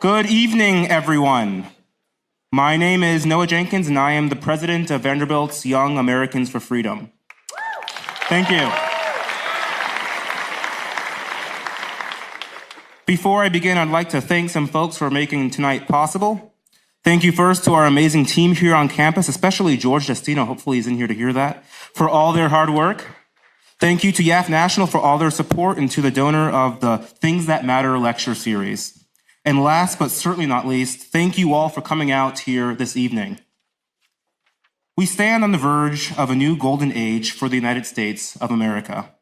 Good evening, everyone. My name is Noah Jenkins, and I am the president of Vanderbilt's Young Americans for Freedom. Thank you. Before I begin, I'd like to thank some folks for making tonight possible. Thank you first to our amazing team here on campus, especially George Destino, hopefully he's in here to hear that, for all their hard work. Thank you to YAF National for all their support and to the donor of the Things That Matter lecture series. And last but certainly not least, thank you all for coming out here this evening. We stand on the verge of a new golden age for the United States of America.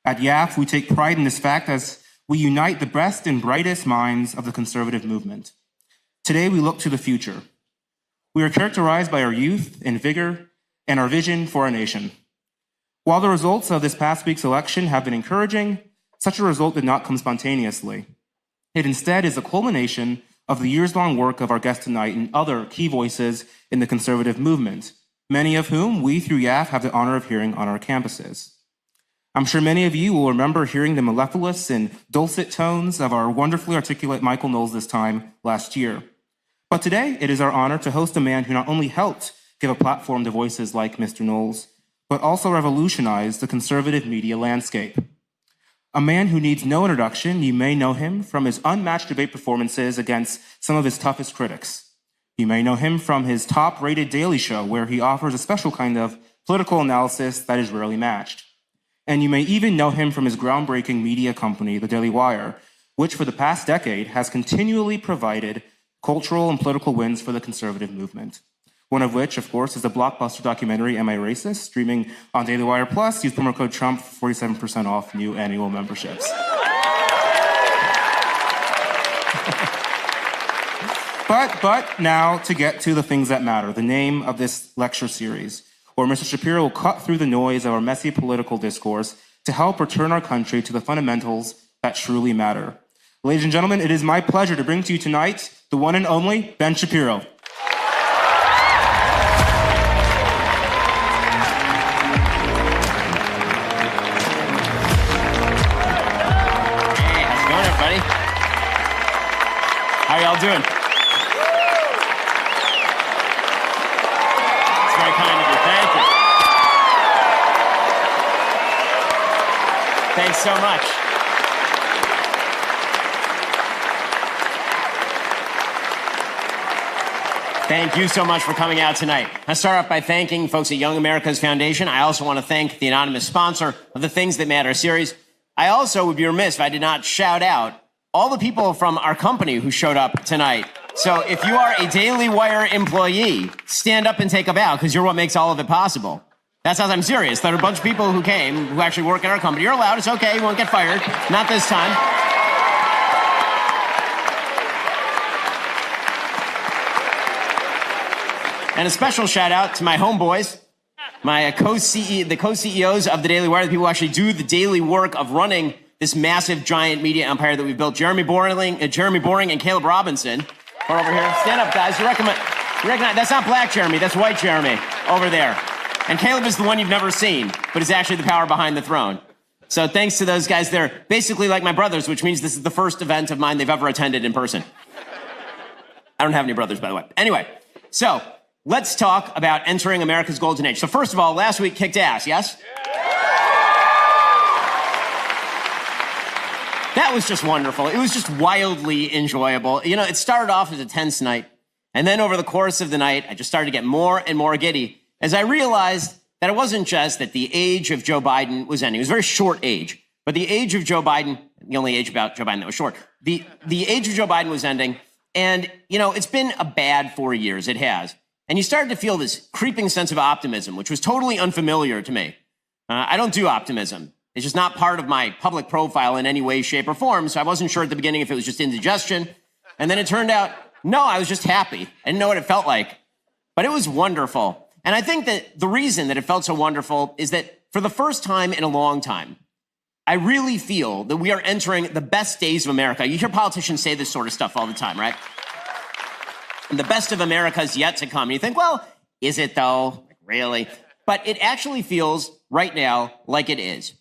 At YAF, we take pride in this fact as we unite the best and brightest minds of the conservative movement. Today, we look to the future. We are characterized by our youth and vigor and our vision for our nation. While the results of this past week's election have been encouraging, such a result did not come spontaneously. It instead is a culmination of the years-long work of our guest tonight and other key voices in the conservative movement, many of whom we through YAF have the honor of hearing on our campuses. I'm sure many of you will remember hearing the mellifluous and dulcet tones of our wonderfully articulate Michael Knowles this time last year. But today, it is our honor to host a man who not only helped give a platform to voices like Mr. Knowles, but also revolutionized the conservative media landscape. A man who needs no introduction, you may know him from his unmatched debate performances against some of his toughest critics. You may know him from his top-rated Daily Show, where he offers a special kind of political analysis that is rarely matched. And you may even know him from his groundbreaking media company, The Daily Wire, which for the past decade has continually provided cultural and political wins for the conservative movement. One of which, of course, is the blockbuster documentary, Am I Racist?, streaming on Daily Wire Plus. Use promo code Trump for 47% off new annual memberships. But now to get to the things that matter, the name of this lecture series, where Mr. Shapiro will cut through the noise of our messy political discourse to help return our country to the fundamentals that truly matter. Ladies and gentlemen, it is my pleasure to bring to you tonight the one and only Ben Shapiro. Hey, how's it going, everybody? How y'all doing? It's very kind of you. Thank you. Thanks so much. Thank you so much for coming out tonight. I start off by thanking folks at Young America's Foundation. I also want to thank the anonymous sponsor of the Things That Matter series. I also would be remiss if I did not shout out all the people from our company who showed up tonight. So if you are a Daily Wire employee, stand up and take a bow, because you're what makes all of it possible. That's how I'm serious. There are a bunch of people who came who actually work at our company. You're allowed. It's okay. You won't get fired. Not this time. And a special shout out to my homeboys, my the co-CEOs of the Daily Wire, the people who actually do the daily work of running this massive, giant media empire that we've built. Jeremy Boring and Caleb Robinson are over here. Stand up, guys. You recognize, that's not black Jeremy, that's white Jeremy over there. And Caleb is the one you've never seen, but is actually the power behind the throne. So thanks to those guys. They're basically like my brothers, which means this is the first event of mine they've ever attended in person. I don't have any brothers, by the way. Anyway, so let's talk about entering America's golden age. So first of all, last week kicked ass, yes? That was just wonderful. It was just wildly enjoyable. You know, it started off as a tense night, and then over the course of the night, I just started to get more and more giddy as I realized that it wasn't just that the age of Joe Biden was ending. It was a very short age, but the age of Joe Biden, the only age about Joe Biden that was short, the age of Joe Biden was ending, and, you know, it's been a bad 4 years. It has. And you started to feel this creeping sense of optimism, which was totally unfamiliar to me. I don't do optimism. It's just not part of my public profile in any way, shape, or form, so I wasn't sure at the beginning if it was just indigestion. And then it turned out, no, I was just happy. I didn't know what it felt like. But it was wonderful. And I think that the reason that it felt so wonderful is that for the first time in a long time, I really feel that we are entering the best days of America. You hear politicians say this sort of stuff all the time, right? And the best of America is yet to come. And you think, well, is it though? Really? But it actually feels right now like it is.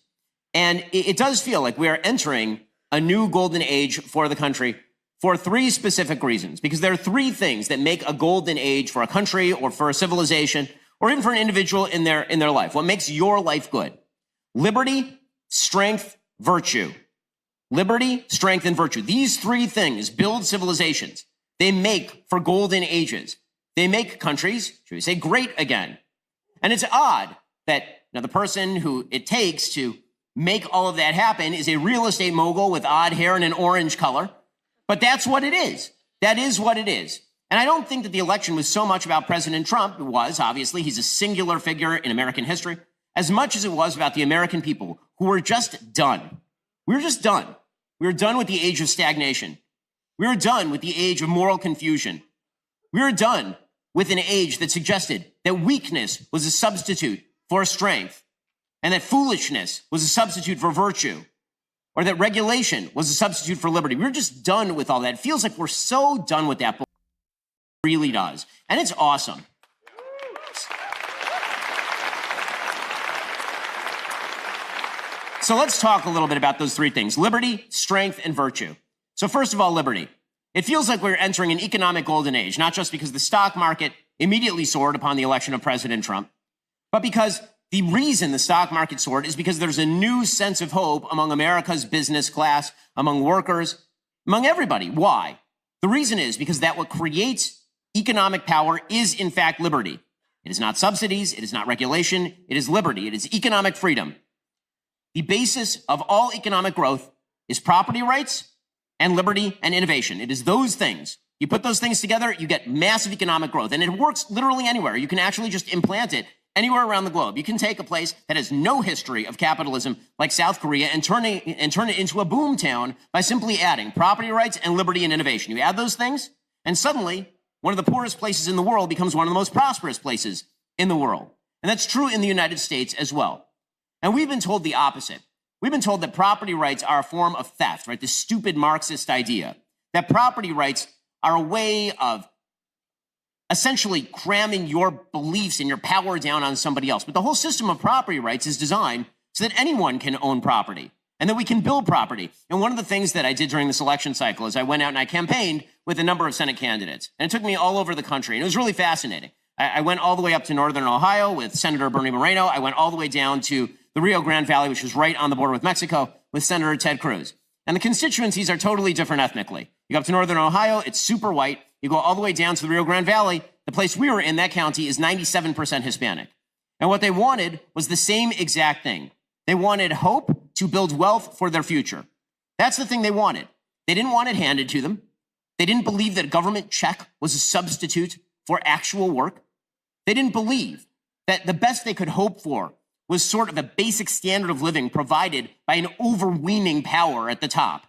And it does feel like we are entering a new golden age for the country for three specific reasons, because there are three things that make a golden age for a country or for a civilization or even for an individual in their life. What makes your life good? Liberty, strength, virtue. Liberty, strength, and virtue. These three things build civilizations. They make for golden ages. They make countries, should we say, great again. And it's odd that the person who it takes to make all of that happen is a real estate mogul with odd hair and an orange color. But that's what it is. That is what it is. And I don't think that the election was so much about President Trump. It was, obviously. He's a singular figure in American history, as much as it was about the American people who were just done. We were just done. We were done with the age of stagnation. We were done with the age of moral confusion. We were done with an age that suggested that weakness was a substitute for strength, and that foolishness was a substitute for virtue, or that regulation was a substitute for liberty. We're just done with all that. It feels like we're so done with that, but it really does. And it's awesome. So let's talk a little bit about those three things: liberty, strength, and virtue. So first of all, liberty. It feels like we're entering an economic golden age, not just because the stock market immediately soared upon the election of President Trump, but because the reason the stock market soared is because there's a new sense of hope among America's business class, among workers, among everybody. Why? The reason is because that what creates economic power is, in fact, liberty. It is not subsidies. It is not regulation. It is liberty. It is economic freedom. The basis of all economic growth is property rights and liberty and innovation. It is those things. You put those things together, you get massive economic growth. And it works literally anywhere. You can actually just implant it anywhere around the globe. You can take a place that has no history of capitalism like South Korea and turn it into a boom town by simply adding property rights and liberty and innovation. You add those things, and suddenly one of the poorest places in the world becomes one of the most prosperous places in the world. And that's true in the United States as well. And we've been told the opposite. We've been told that property rights are a form of theft, right? This stupid Marxist idea that property rights are a way of essentially cramming your beliefs and your power down on somebody else. But the whole system of property rights is designed so that anyone can own property and that we can build property. And one of the things that I did during this election cycle is I went out and I campaigned with a number of Senate candidates. And it took me all over the country. And it was really fascinating. I went all the way up to northern Ohio with Senator Bernie Moreno. I went all the way down to the Rio Grande Valley, which is right on the border with Mexico, with Senator Ted Cruz. And the constituencies are totally different ethnically. You go up to northern Ohio, it's super white. You go all the way down to the Rio Grande Valley. The place we were in, that county, is 97% Hispanic. And what they wanted was the same exact thing. They wanted hope to build wealth for their future. That's the thing they wanted. They didn't want it handed to them. They didn't believe that a government check was a substitute for actual work. They didn't believe that the best they could hope for was sort of a basic standard of living provided by an overweening power at the top.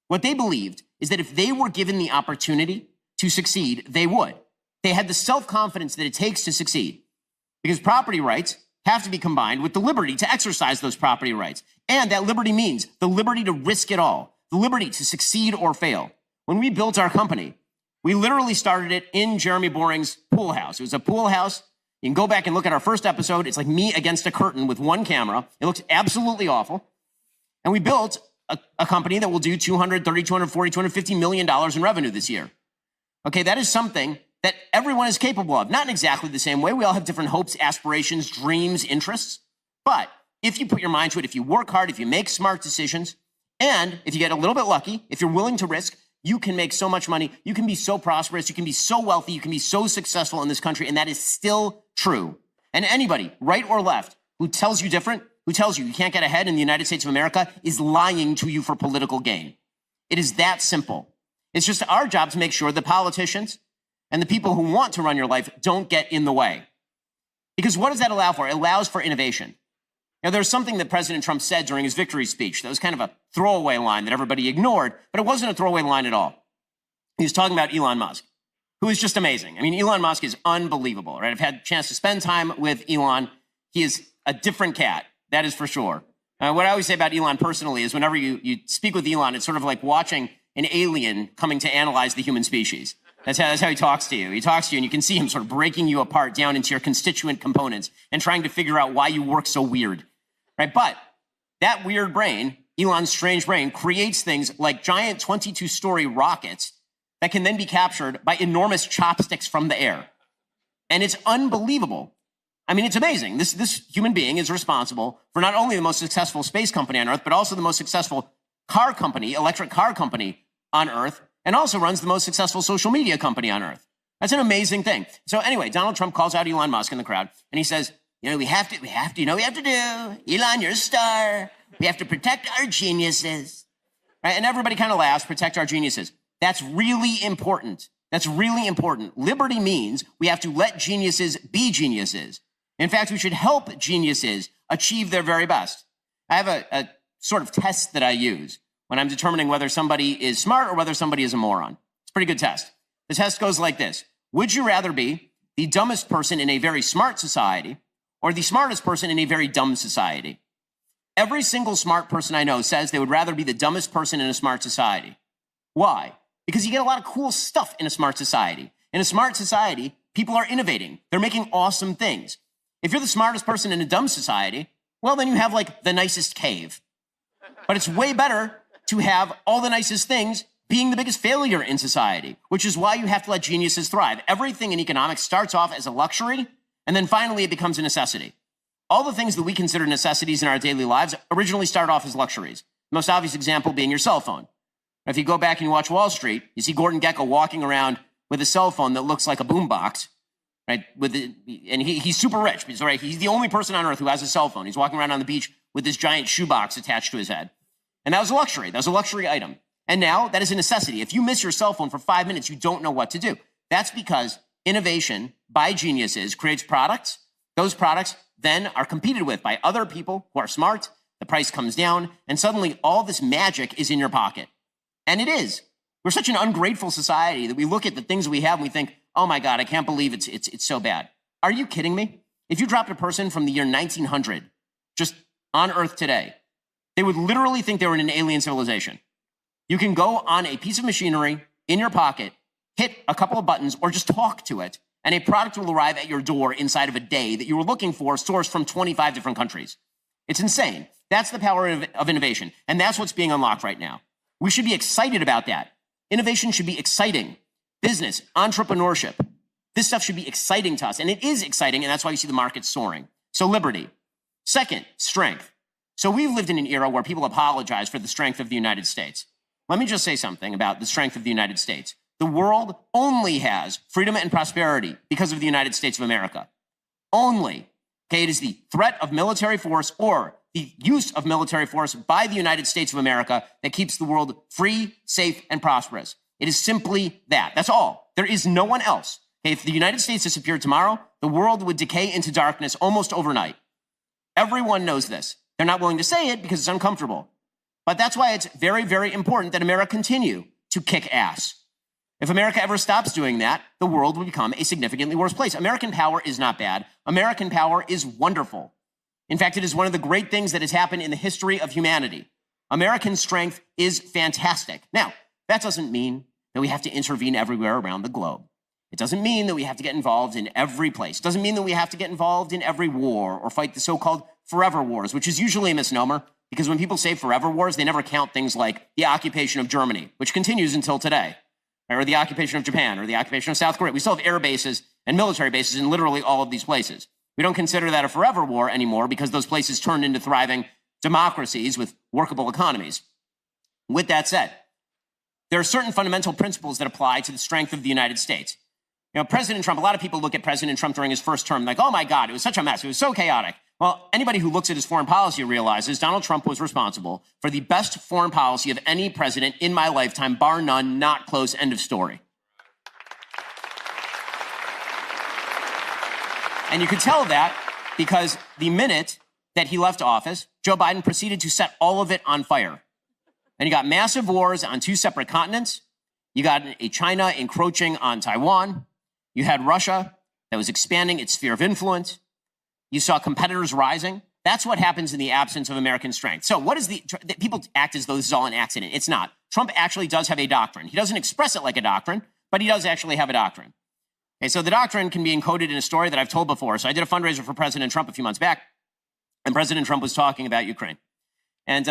What they believed is that if they were given the opportunity to succeed, they would. They had the self-confidence that it takes to succeed, because property rights have to be combined with the liberty to exercise those property rights. And that liberty means the liberty to risk it all, the liberty to succeed or fail. When we built our company, we literally started it in Jeremy Boring's pool house. It was a pool house. You can go back and look at our first episode. It's like me against a curtain with one camera. It looks absolutely awful. And we built a company that will do $230, $240, $250 million in revenue this year. Okay, that is something that everyone is capable of. Not in exactly the same way. We all have different hopes, aspirations, dreams, interests. But if you put your mind to it, if you work hard, if you make smart decisions, and if you get a little bit lucky, if you're willing to risk, you can make so much money. You can be so prosperous. You can be so wealthy. You can be so successful in this country. And that is still true. And anybody, right or left, who tells you different, who tells you you can't get ahead in the United States of America, is lying to you for political gain. It is that simple. It's just our job to make sure the politicians and the people who want to run your life don't get in the way. Because what does that allow for? It allows for innovation. Now, there's something that President Trump said during his victory speech that was kind of a throwaway line that everybody ignored, but it wasn't a throwaway line at all. He was talking about Elon Musk, who is just amazing. I mean, Elon Musk is unbelievable, right? I've had a chance to spend time with Elon. He is a different cat, that is for sure. What I always say about Elon personally is whenever you speak with Elon, it's sort of like watching an alien coming to analyze the human species. That's how he talks to you. He talks to you and you can see him sort of breaking you apart down into your constituent components and trying to figure out why you work so weird, right? But that weird brain, Elon's strange brain, creates things like giant 22-story rockets that can then be captured by enormous chopsticks from the air. And it's unbelievable. I mean, it's amazing. This human being is responsible for not only the most successful space company on Earth, but also the most successful car company, electric car company on Earth, and also runs the most successful social media company on Earth. That's an amazing thing. So anyway, Donald Trump calls out Elon Musk in the crowd, and he says, we have to do. Elon, you're a star. We have to protect our geniuses. Right? And everybody kind of laughs, protect our geniuses. That's really important. That's really important. Liberty means we have to let geniuses be geniuses. In fact, we should help geniuses achieve their very best. I have a sort of test that I use when I'm determining whether somebody is smart or whether somebody is a moron. It's a pretty good test. The test goes like this. Would you rather be the dumbest person in a very smart society or the smartest person in a very dumb society? Every single smart person I know says they would rather be the dumbest person in a smart society. Why? Because you get a lot of cool stuff in a smart society. In a smart society, people are innovating. They're making awesome things. If you're the smartest person in a dumb society, well, then you have like the nicest cave. But it's way better to have all the nicest things being the biggest failure in society, which is why you have to let geniuses thrive. Everything in economics starts off as a luxury, and then finally it becomes a necessity. All the things that we consider necessities in our daily lives originally start off as luxuries. The most obvious example being your cell phone. If you go back and you watch Wall Street, you see Gordon Gekko walking around with a cell phone that looks like a boombox, right? And he's super rich. Right? He's the only person on earth who has a cell phone. He's walking around on the beach with this giant shoebox attached to his head. And that was a luxury. That was a luxury item. And now that is a necessity. If you miss your cell phone for 5 minutes, you don't know what to do. That's because innovation by geniuses creates products. Those products then are competed with by other people who are smart. The price comes down, and suddenly all this magic is in your pocket. And it is. We're such an ungrateful society that we look at the things we have and we think, oh my God, I can't believe it's so bad. Are you kidding me? If you dropped a person from the year 1900 just on Earth today, they would literally think they were in an alien civilization. You can go on a piece of machinery in your pocket, hit a couple of buttons, or just talk to it, and a product will arrive at your door inside of a day that you were looking for, sourced from 25 different countries. It's insane. That's the power of innovation, and that's what's being unlocked right now. We should be excited about that. Innovation should be exciting. Business, entrepreneurship, this stuff should be exciting to us, and it is exciting, and that's why you see the market soaring. So liberty. Second, strength. So we've lived in an era where people apologize for the strength of the United States. Let me just say something about the strength of the United States. The world only has freedom and prosperity because of the United States of America. Only. Okay, it is the threat of military force or the use of military force by the United States of America that keeps the world free, safe, and prosperous. It is simply that. That's all. There is no one else. Okay, if the United States disappeared tomorrow, the world would decay into darkness almost overnight. Everyone knows this. They're not willing to say it because it's uncomfortable. But that's why it's very, very important that America continue to kick ass. If America ever stops doing that, the world will become a significantly worse place. American power is not bad. American power is wonderful. In fact, it is one of the great things that has happened in the history of humanity. American strength is fantastic. Now, that doesn't mean that we have to intervene everywhere around the globe. It doesn't mean that we have to get involved in every place. It doesn't mean that we have to get involved in every war or fight the so-called forever wars, which is usually a misnomer. Because when people say forever wars, they never count things like the occupation of Germany, which continues until today, or the occupation of Japan, or the occupation of South Korea. We still have air bases and military bases in literally all of these places. We don't consider that a forever war anymore because those places turned into thriving democracies with workable economies. With that said, there are certain fundamental principles that apply to the strength of the United States. You know, President Trump, a lot of people look at President Trump during his first term like, oh my God, it was such a mess. It was so chaotic. Well, anybody who looks at his foreign policy realizes Donald Trump was responsible for the best foreign policy of any president in my lifetime, bar none, not close, end of story. And you could tell that because the minute that he left office, Joe Biden proceeded to set all of it on fire. And you got massive wars on two separate continents. You got a China encroaching on Taiwan. You had Russia that was expanding its sphere of influence. You saw competitors rising. That's what happens in the absence of American strength. So what is people act as though this is all an accident. It's not. Trump actually does have a doctrine. He doesn't express it like a doctrine, but he does actually have a doctrine. Okay, so the doctrine can be encoded in a story that I've told before. So I did a fundraiser for President Trump a few months back, and President Trump was talking about Ukraine. And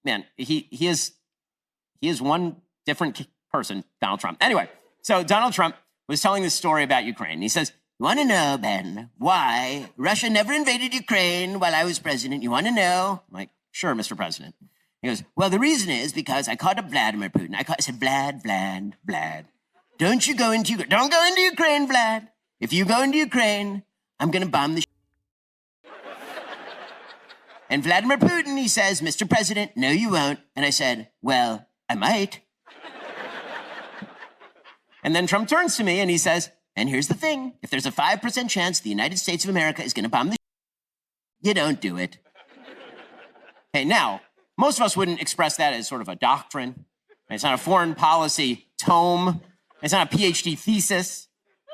man, he is one different person, Donald Trump. Anyway, so Donald Trump was telling this story about Ukraine. He says, "You want to know, Ben, why Russia never invaded Ukraine while I was president? You want to know?" I'm like, "Sure, Mr. President." He goes, "Well, the reason is because I called up Vladimir Putin. I said, Vlad, don't go into Ukraine, Vlad. If you go into Ukraine, I'm going to bomb the And Vladimir Putin, he says, "Mr. President, no, you won't." And I said, "Well, I might." And then Trump turns to me and he says, "And here's the thing. If there's a 5% chance the United States of America is going to bomb the you don't do it." Okay, now, most of us wouldn't express that as sort of a doctrine. It's not a foreign policy tome. It's not a PhD thesis.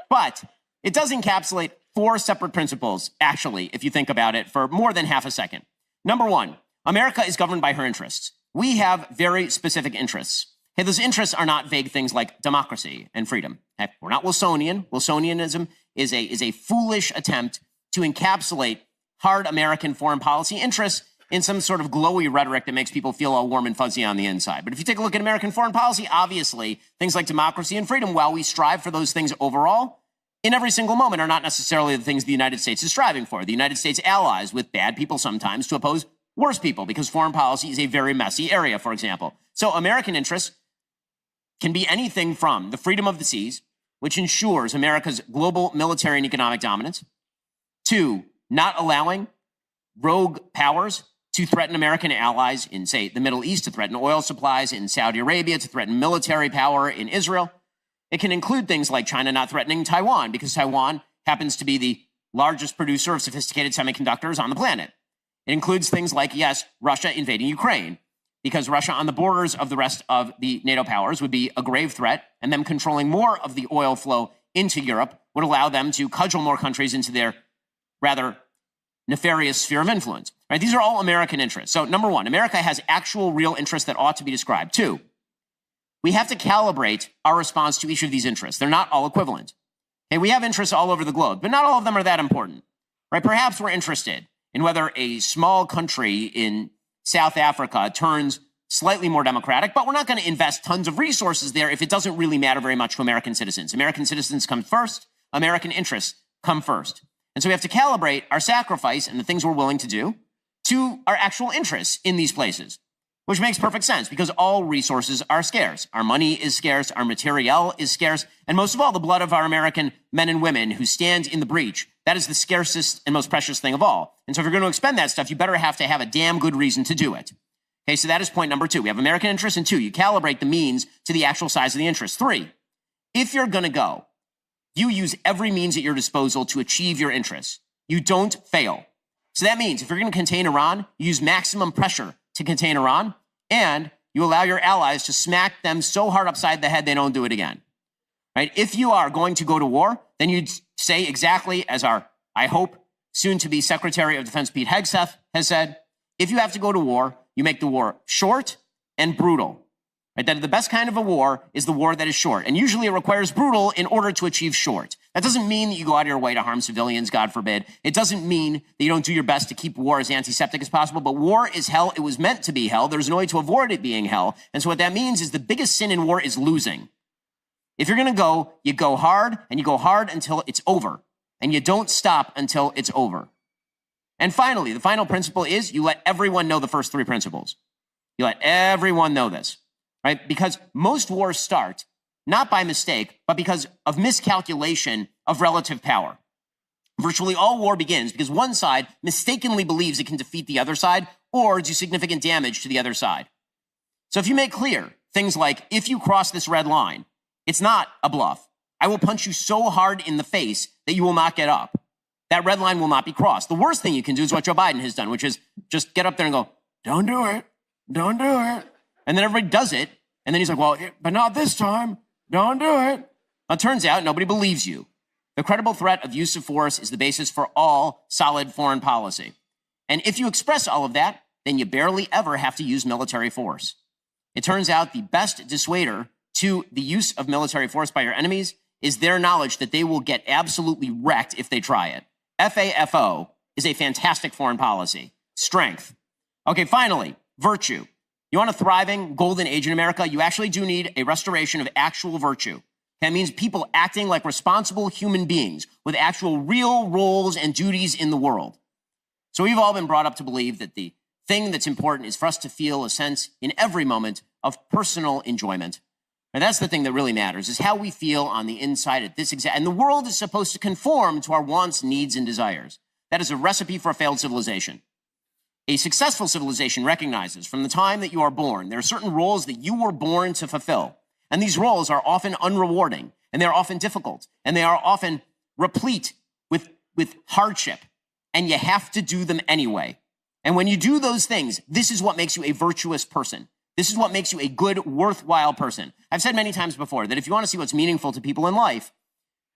But it does encapsulate 4 separate principles, actually, if you think about it for more than half a second. Number 1, America is governed by her interests. We have very specific interests. Okay, those interests are not vague things like democracy and freedom. Okay, we're not Wilsonian. Wilsonianism is a foolish attempt to encapsulate hard American foreign policy interests in some sort of glowy rhetoric that makes people feel all warm and fuzzy on the inside. But if you take a look at American foreign policy, obviously, things like democracy and freedom, while we strive for those things overall, in every single moment are not necessarily the things the United States is striving for. The United States allies with bad people sometimes to oppose worse people because foreign policy is a very messy area, for example. So American interests can be anything from the freedom of the seas, which ensures America's global military and economic dominance, to not allowing rogue powers to threaten American allies in, say, the Middle East, to threaten oil supplies in Saudi Arabia, to threaten military power in Israel. It can include things like China not threatening Taiwan because Taiwan happens to be the largest producer of sophisticated semiconductors on the planet. It includes things like, yes, Russia invading Ukraine because Russia on the borders of the rest of the NATO powers would be a grave threat, and them controlling more of the oil flow into Europe would allow them to cudgel more countries into their rather nefarious sphere of influence. Right? These are all American interests. So number 1, America has actual real interests that ought to be described. 2, we have to calibrate our response to each of these interests. They're not all equivalent. Okay, we have interests all over the globe, but not all of them are that important. Right? Perhaps we're interested in whether a small country in South Africa turns slightly more democratic, but we're not going to invest tons of resources there if it doesn't really matter very much to American citizens. American citizens come first. American interests come first. And so we have to calibrate our sacrifice and the things we're willing to do to our actual interests in these places, which makes perfect sense because all resources are scarce. Our money is scarce, our materiel is scarce, and most of all, the blood of our American men and women who stand in the breach. That is the scarcest and most precious thing of all. And so if you're going to expend that stuff, you better have to have a damn good reason to do it. Okay, so that is point number 2. We have American interests, and 2, you calibrate the means to the actual size of the interest. 3, if you're going to go, you use every means at your disposal to achieve your interests. You don't fail. So that means if you're going to contain Iran, you use maximum pressure to contain Iran, and you allow your allies to smack them so hard upside the head they don't do it again. Right? If you are going to go to war, then you'd say exactly as our, I hope, soon-to-be Secretary of Defense Pete Hegseth has said, if you have to go to war, you make the war short and brutal. Right? That the best kind of a war is the war that is short. And usually it requires brutal in order to achieve short. That doesn't mean that you go out of your way to harm civilians, God forbid. It doesn't mean that you don't do your best to keep war as antiseptic as possible. But war is hell. It was meant to be hell. There's no way to avoid it being hell. And so what that means is the biggest sin in war is losing. If you're going to go, you go hard, and you go hard until it's over. And you don't stop until it's over. And finally, the final principle is you let everyone know the first 3 principles. You let everyone know this. Right? Because most wars start not by mistake, but because of miscalculation of relative power. Virtually all war begins because one side mistakenly believes it can defeat the other side or do significant damage to the other side. So if you make clear things like, if you cross this red line, it's not a bluff. I will punch you so hard in the face that you will not get up. That red line will not be crossed. The worst thing you can do is what Joe Biden has done, which is just get up there and go, don't do it. Don't do it. And then everybody does it. And then he's like, well, but not this time. Don't do it. Well, it turns out nobody believes you. The credible threat of use of force is the basis for all solid foreign policy. And if you express all of that, then you barely ever have to use military force. It turns out the best dissuader to the use of military force by your enemies is their knowledge that they will get absolutely wrecked if they try it. FAFO is a fantastic foreign policy. Strength. Okay, finally, virtue. You want a thriving golden age in America? You actually do need a restoration of actual virtue. That means people acting like responsible human beings with actual real roles and duties in the world. So we've all been brought up to believe that the thing that's important is for us to feel a sense in every moment of personal enjoyment. And that's the thing that really matters, is how we feel on the inside at this exact. And the world is supposed to conform to our wants, needs, and desires. That is a recipe for a failed civilization. A successful civilization recognizes from the time that you are born, there are certain roles that you were born to fulfill. And these roles are often unrewarding, and they're often difficult, and they are often replete with hardship. And you have to do them anyway. And when you do those things, this is what makes you a virtuous person. This is what makes you a good, worthwhile person. I've said many times before that if you want to see what's meaningful to people in life,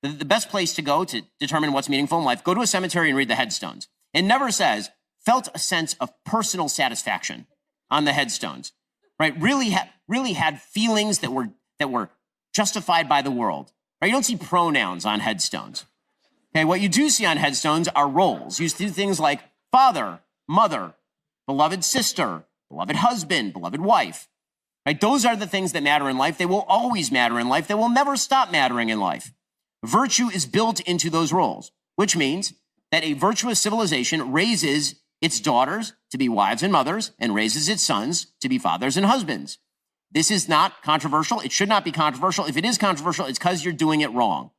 the best place to go to determine what's meaningful in life, go to a cemetery and read the headstones. It never says, felt a sense of personal satisfaction on the headstones, right? Really had feelings that were justified by the world, right? You don't see pronouns on headstones. Okay, what you do see on headstones are roles. You see things like father, mother, beloved sister, beloved husband, beloved wife, right? Those are the things that matter in life. They will always matter in life. They will never stop mattering in life. Virtue is built into those roles, which means that a virtuous civilization raises its daughters to be wives and mothers and raises its sons to be fathers and husbands. This is not controversial. It should not be controversial. If it is controversial, it's because you're doing it wrong.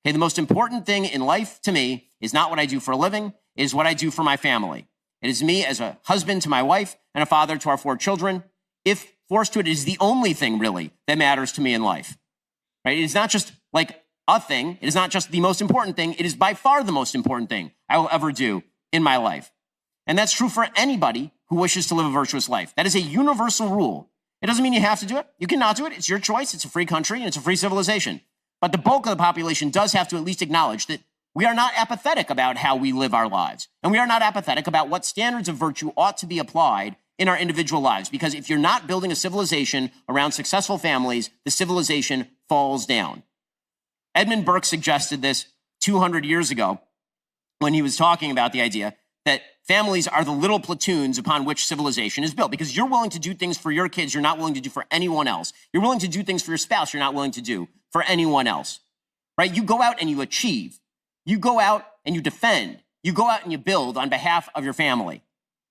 Okay, the most important thing in life to me is not what I do for a living, it is what I do for my family. It is me as a husband to my wife and a father to our 4 children. If forced to it, it is the only thing really that matters to me in life. Right? It is not just like a thing. It is not just the most important thing. It is by far the most important thing I will ever do in my life. And that's true for anybody who wishes to live a virtuous life. That is a universal rule. It doesn't mean you have to do it. You cannot do it. It's your choice. It's a free country and it's a free civilization. But the bulk of the population does have to at least acknowledge that we are not apathetic about how we live our lives. And we are not apathetic about what standards of virtue ought to be applied in our individual lives. Because if you're not building a civilization around successful families, the civilization falls down. Edmund Burke suggested this 200 years ago when he was talking about the idea that families are the little platoons upon which civilization is built. Because you're willing to do things for your kids you're not willing to do for anyone else. You're willing to do things for your spouse you're not willing to do for anyone else, right? You go out and you achieve. You go out and you defend. You go out and you build on behalf of your family.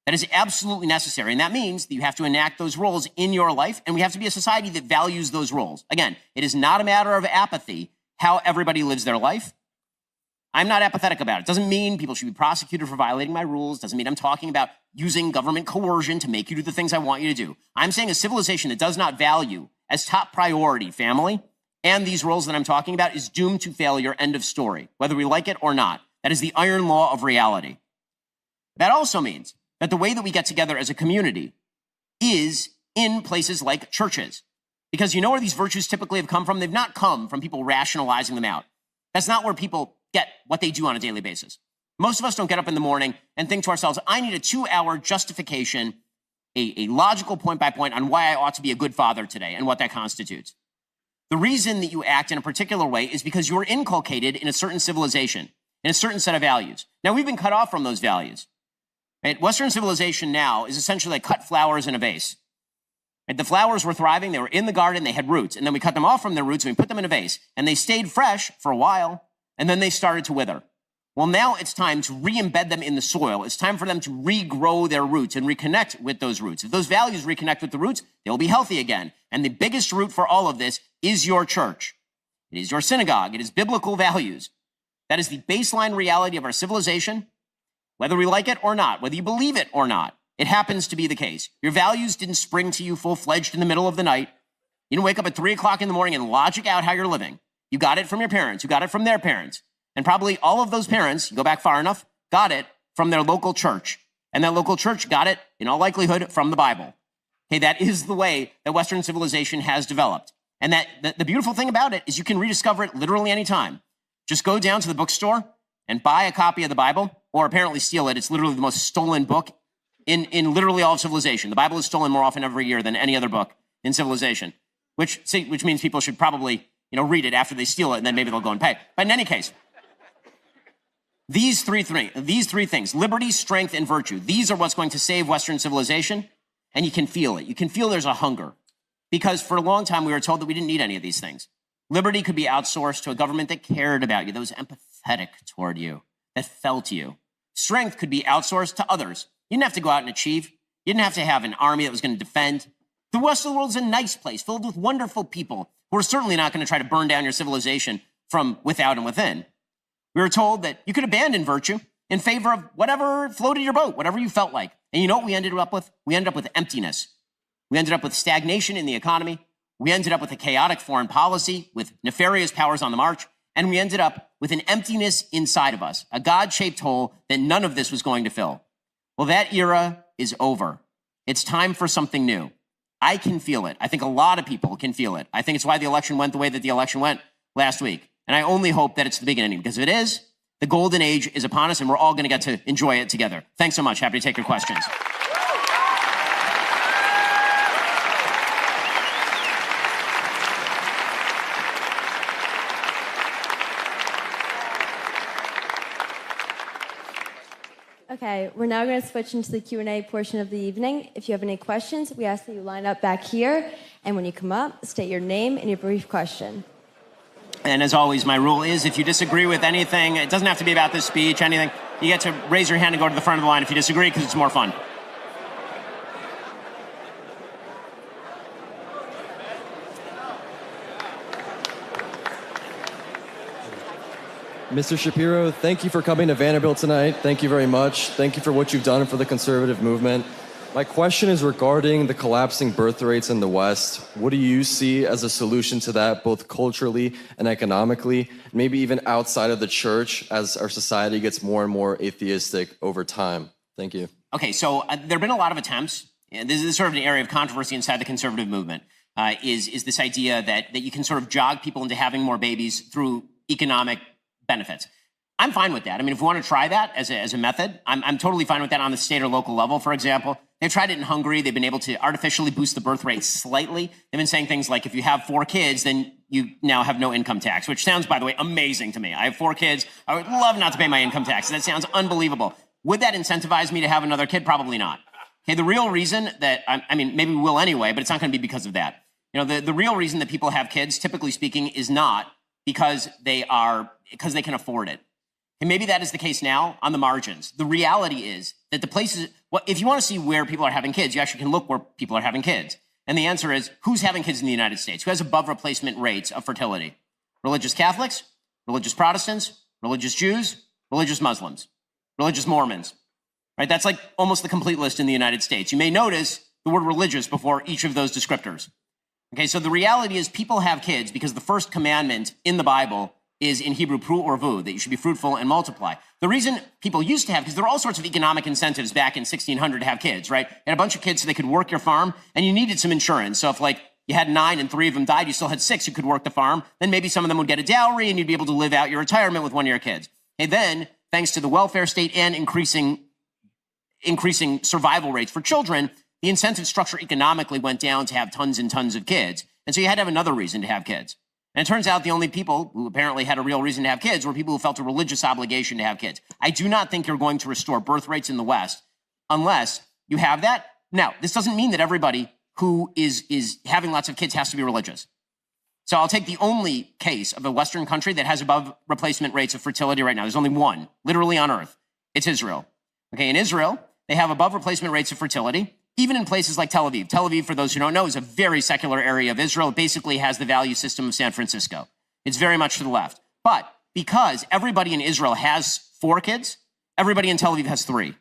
That is absolutely necessary. And that means that you have to enact those roles in your life, and we have to be a society that values those roles. Again, it is not a matter of apathy how everybody lives their life. I'm not apathetic about it. It doesn't mean people should be prosecuted for violating my rules. It doesn't mean I'm talking about using government coercion to make you do the things I want you to do. I'm saying a civilization that does not value as top priority family and these roles that I'm talking about is doomed to failure, end of story, whether we like it or not. That is the iron law of reality. That also means that the way that we get together as a community is in places like churches. Because you know where these virtues typically have come from? They've not come from people rationalizing them out. That's not where people get what they do on a daily basis. Most of us don't get up in the morning and think to ourselves, I need a 2-hour justification, a logical point by point on why I ought to be a good father today and what that constitutes. The reason that you act in a particular way is because you were inculcated in a certain civilization, in a certain set of values. Now, we've been cut off from those values. Right? Western civilization now is essentially like cut flowers in a vase. Right? The flowers were thriving. They were in the garden. They had roots. And then we cut them off from their roots and we put them in a vase. And they stayed fresh for a while. And then they started to wither. Well, now it's time to re-embed them in the soil. It's time for them to regrow their roots and reconnect with those roots. If those values reconnect with the roots, they'll be healthy again. And the biggest root for all of this is your church. It is your synagogue. It is biblical values. That is the baseline reality of our civilization, whether we like it or not, whether you believe it or not. It happens to be the case. Your values didn't spring to you full-fledged in the middle of the night. You didn't wake up at 3 o'clock in the morning and logic out how you're living. You got it from your parents. You got it from their parents. And probably all of those parents, you go back far enough, got it from their local church. And that local church got it, in all likelihood, from the Bible. Okay, that is the way that Western civilization has developed. And that the beautiful thing about it is you can rediscover it literally anytime. Just go down to the bookstore and buy a copy of the Bible, or apparently steal it. It's literally the most stolen book in literally all of civilization. The Bible is stolen more often every year than any other book in civilization, which means people should probably, read it after they steal it, and then maybe they'll go and pay. But in any case, these three things, liberty, strength, and virtue, these are what's going to save Western civilization. and you can feel it. You can feel there's a hunger. Because for a long time, we were told that we didn't need any of these things. Liberty could be outsourced to a government that cared about you, that was empathetic toward you, that felt you. Strength could be outsourced to others. You didn't have to go out and achieve. You didn't have to have an army that was going to defend. The rest of the world is a nice place filled with wonderful people who are certainly not going to try to burn down your civilization from without and within. We were told that you could abandon virtue in favor of whatever floated your boat, whatever you felt like. And you know what we ended up with? We ended up with emptiness. We ended up with stagnation in the economy. We ended up with a chaotic foreign policy with nefarious powers on the march. And we ended up with an emptiness inside of us, a God-shaped hole that none of this was going to fill. Well, that era is over. It's time for something new. I can feel it. I think a lot of people can feel it. I think it's why the election went the way that the election went last week. And I only hope that it's the beginning, because if it is, the golden age is upon us and we're all going to get to enjoy it together. Thanks so much. Happy to take your questions. Okay, we're now going to switch into the Q&A portion of the evening. If you have any questions, we ask that you line up back here. And when you come up, state your name and your brief question. And as always, my rule is if you disagree with anything, it doesn't have to be about this speech, anything, you get to raise your hand and go to the front of the line if you disagree, because it's more fun. Mr. Shapiro, thank you for coming to Vanderbilt tonight. Thank you very much. Thank you for what you've done for the conservative movement. My question is regarding the collapsing birth rates in the West. What do you see as a solution to that, both culturally and economically, maybe even outside of the church as our society gets more and more atheistic over time? Thank you. Okay, so there have been a lot of attempts, and this is sort of an area of controversy inside the conservative movement, is this idea that you can sort of jog people into having more babies through economic benefits. I'm fine with that. I mean, if we want to try that as a method, I'm totally fine with that on the state or local level, for example. They've tried it in Hungary. They've been able to artificially boost the birth rate slightly. They've been saying things like, if you have 4 kids, then you now have no income tax, which sounds, by the way, amazing to me. I have 4 kids. I would love not to pay my income tax. That sounds unbelievable. Would that incentivize me to have another kid? Probably not. Okay, the real reason that, I mean, maybe we will anyway, but it's not going to be because of that. You know, the real reason that people have kids, typically speaking, is not because they can afford it. And maybe that is the case now on the margins. The reality is that the places, well, if you want to see where people are having kids, you actually can look where people are having kids. And the answer is, who's having kids in the United States? Who has above replacement rates of fertility? Religious Catholics, religious Protestants, religious Jews, religious Muslims, religious Mormons, right? That's like almost the complete list in the United States. You may notice the word religious before each of those descriptors. Okay, so the reality is people have kids because the first commandment in the Bible is in Hebrew, pru orvu, that you should be fruitful and multiply. The reason people used to have, because there were all sorts of economic incentives back in 1600 to have kids, right? You had a bunch of kids so they could work your farm, and you needed some insurance. So if like you had 9 and 3 of them died, you still had 6 who could work the farm, then maybe some of them would get a dowry and you'd be able to live out your retirement with one of your kids. And then, thanks to the welfare state and increasing survival rates for children, the incentive structure economically went down to have tons and tons of kids. And so you had to have another reason to have kids. And it turns out the only people who apparently had a real reason to have kids were people who felt a religious obligation to have kids. I do not think you're going to restore birth rates in the West unless you have that. Now, this doesn't mean that everybody who is having lots of kids has to be religious. So I'll take the only case of a Western country that has above replacement rates of fertility right now. There's only one, literally on earth. It's Israel. Okay, in Israel, they have above replacement rates of fertility. Even in places like Tel Aviv. Tel Aviv, for those who don't know, is a very secular area of Israel. It basically has the value system of San Francisco. It's very much to the left. But because everybody in Israel has 4 kids, everybody in Tel Aviv has 3.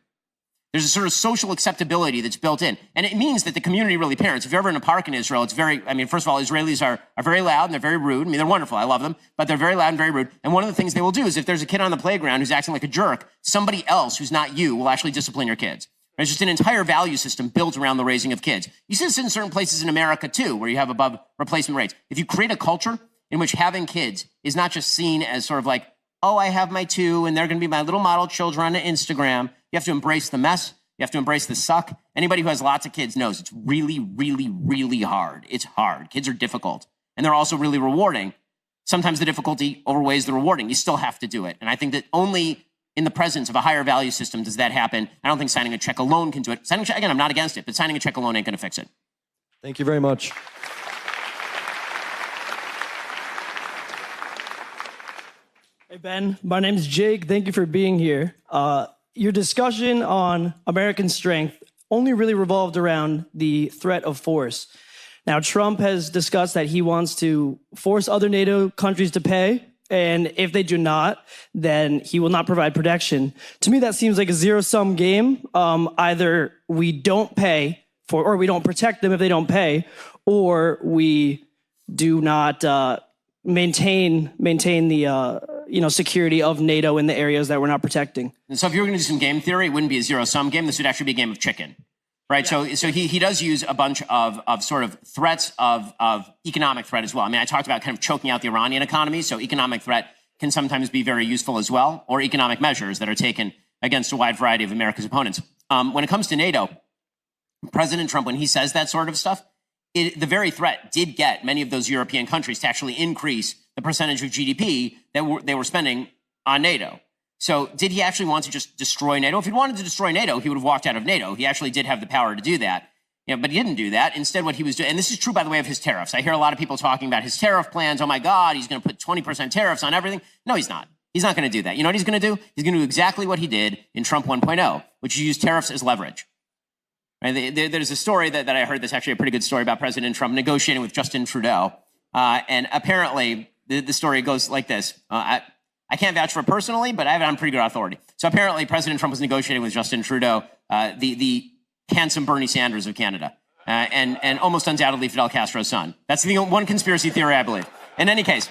There's a sort of social acceptability that's built in. And it means that the community really parents. If you're ever in a park in Israel, it's very, I mean, first of all, Israelis are very loud and they're very rude. I mean, they're wonderful. I love them. But they're very loud and very rude. And one of the things they will do is if there's a kid on the playground who's acting like a jerk, somebody else who's not you will actually discipline your kids. There's just an entire value system built around the raising of kids. You see this in certain places in America, too, where you have above replacement rates. If you create a culture in which having kids is not just seen as sort of like, oh, I have my 2, and they're going to be my little model children on Instagram. You have to embrace the mess. You have to embrace the suck. Anybody who has lots of kids knows it's really, really, really hard. It's hard. Kids are difficult. And they're also really rewarding. Sometimes the difficulty outweighs the rewarding. You still have to do it. And I think that only in the presence of a higher value system does that happen. I don't think signing a check alone can do it. Again, I'm not against it, but signing a check alone ain't going to fix it. Thank you very much. Hey, Ben. My name's Jake. Thank you for being here. Your discussion on American strength only really revolved around the threat of force. Now, Trump has discussed that he wants to force other NATO countries to pay, and if they do not, then he will not provide protection. To me, that seems like a zero-sum game. Either we don't pay for, or we don't protect them if they don't pay, or we do not maintain the security of NATO in the areas that we're not protecting. And so if you were going to do some game theory, it wouldn't be a zero-sum game. This would actually be a game of chicken, right? Yeah. So he does use a bunch of sort of threats of economic threat as well. I mean, I talked about kind of choking out the Iranian economy. So economic threat can sometimes be very useful as well, or economic measures that are taken against a wide variety of America's opponents. When it comes to NATO, President Trump, when he says that sort of stuff, the very threat did get many of those European countries to actually increase the percentage of GDP that they were spending on NATO. So did he actually want to just destroy NATO? If he wanted to destroy NATO, he would have walked out of NATO. He actually did have the power to do that. But he didn't do that. Instead, what he was doing, and this is true, by the way, of his tariffs. I hear a lot of people talking about his tariff plans. Oh, my God, he's going to put 20% tariffs on everything. No, he's not. He's not going to do that. You know what he's going to do? He's going to do exactly what he did in Trump 1.0, which is use tariffs as leverage. Right? There's a story that I heard that's actually a pretty good story about President Trump negotiating with Justin Trudeau. And apparently, the story goes like this. I can't vouch for it personally, but I have it on pretty good authority. So apparently, President Trump was negotiating with Justin Trudeau, the handsome Bernie Sanders of Canada, and almost undoubtedly Fidel Castro's son. That's the one conspiracy theory I believe. In any case,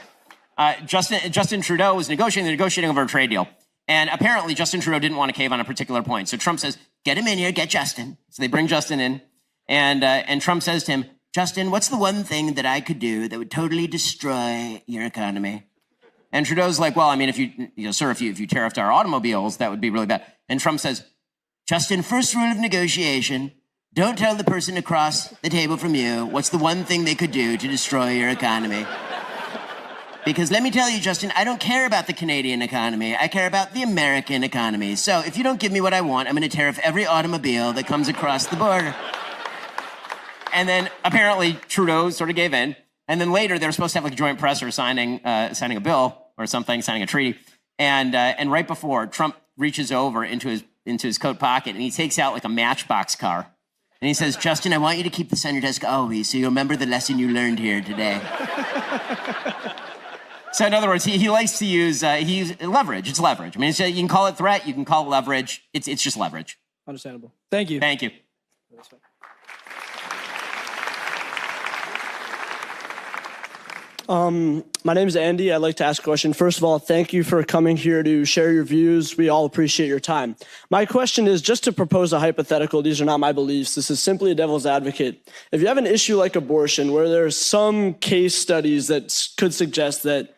Justin Trudeau was negotiating over a trade deal. And apparently, Justin Trudeau didn't want to cave on a particular point. So Trump says, get him in here, get Justin. So they bring Justin in. And Trump says to him, Justin, what's the one thing that I could do that would totally destroy your economy? And Trudeau's like, well, I mean, if you tariffed our automobiles, that would be really bad. And Trump says, Justin, first rule of negotiation, don't tell the person across the table from you what's the one thing they could do to destroy your economy. Because let me tell you, Justin, I don't care about the Canadian economy. I care about the American economy. So if you don't give me what I want, I'm going to tariff every automobile that comes across the border. And then apparently Trudeau sort of gave in. And then later they were supposed to have like a joint presser signing a bill or something, signing a treaty. And right before, Trump reaches over into his coat pocket and he takes out like a Matchbox car. And he says, Justin, I want you to keep the center desk always so you remember the lesson you learned here today. So in other words, he likes to use leverage. It's leverage. I mean, you can call it threat. You can call it leverage. It's just leverage. Understandable. Thank you. Thank you. My name is Andy. I'd like to ask a question. First of all, thank you for coming here to share your views. We all appreciate your time. My question is just to propose a hypothetical. These are not my beliefs. This is simply a devil's advocate. If you have an issue like abortion, where there are some case studies that could suggest that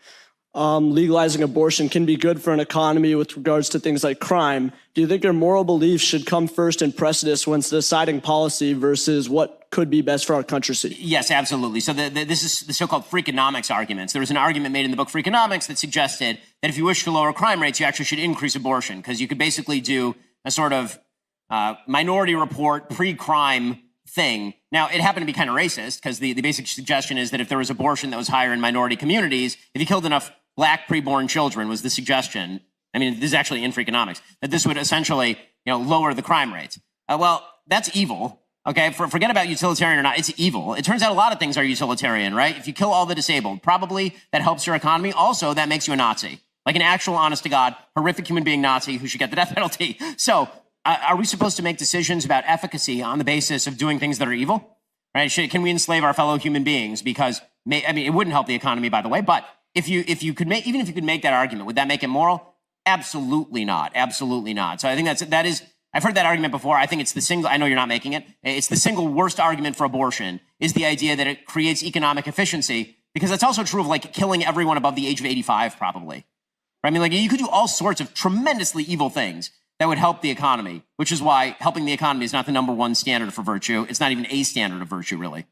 legalizing abortion can be good for an economy with regards to things like crime, do you think your moral beliefs should come first in precedence when deciding policy versus what could be best for our country? Yes, absolutely. So this is the so-called Freakonomics arguments. There was an argument made in the book Freakonomics that suggested that if you wish to lower crime rates, you actually should increase abortion because you could basically do a sort of minority report pre-crime thing. Now, it happened to be kind of racist because the basic suggestion is that if there was abortion that was higher in minority communities, if you killed enough black preborn children was the suggestion. I mean, this is actually in Freakonomics, that this would essentially, lower the crime rates. Well, that's evil. Okay, forget about utilitarian or not. It's evil. It turns out a lot of things are utilitarian, right? If you kill all the disabled, probably that helps your economy. Also, that makes you a Nazi, like an actual, honest to God, horrific human being Nazi who should get the death penalty. So, are we supposed to make decisions about efficacy on the basis of doing things that are evil? Right? Can we enslave our fellow human beings? Because it wouldn't help the economy, by the way. But if you could make that argument, would that make it moral? Absolutely not. Absolutely not. So I think that is. I've heard that argument before. I think it's the single, I know you're not making it. It's the single worst argument for abortion is the idea that it creates economic efficiency, because that's also true of like killing everyone above the age of 85, probably. Right? I mean, like you could do all sorts of tremendously evil things that would help the economy, which is why helping the economy is not the number one standard for virtue. It's not even a standard of virtue, really.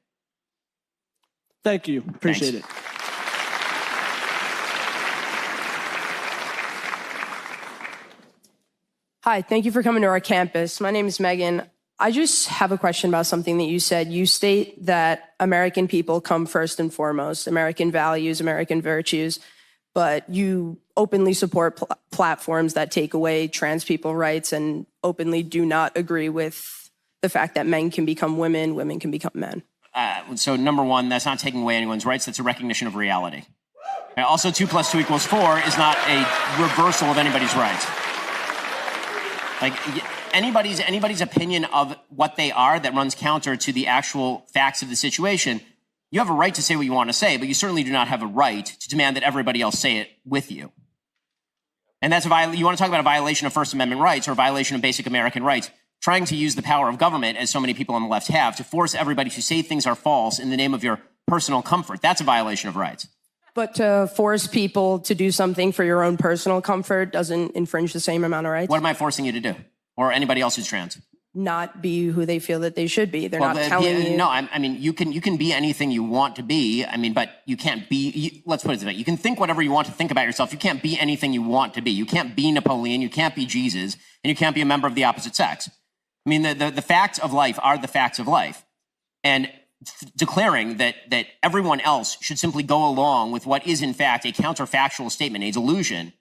Thank you. Appreciate it. Hi, thank you for coming to our campus. My name is Megan. I just have a question about something that you said. You state that American people come first and foremost, American values, American virtues, but you openly support platforms that take away trans people rights and openly do not agree with the fact that men can become women, women can become men. So number one, that's not taking away anyone's rights. That's a recognition of reality. And also, 2 + 2 = 4 is not a reversal of anybody's rights. Like anybody's opinion of what they are that runs counter to the actual facts of the situation. You have a right to say what you want to say, but you certainly do not have a right to demand that everybody else say it with you. And that's you want to talk about a violation of First Amendment rights or a violation of basic American rights, trying to use the power of government, as so many people on the left have, to force everybody to say things are false in the name of your personal comfort. That's a violation of rights. But to force people to do something for your own personal comfort doesn't infringe the same amount of rights? What am I forcing you to do? Or anybody else who's trans? Not be who they feel that they should be. They're not telling you. No, I mean, you can be anything you want to be. I mean, but you can't be, let's put it this way. You can think whatever you want to think about yourself. You can't be anything you want to be. You can't be Napoleon. You can't be Jesus. And you can't be a member of the opposite sex. I mean, the facts of life are the facts of life. And declaring that everyone else should simply go along with what is, in fact, a counterfactual statement, a delusion,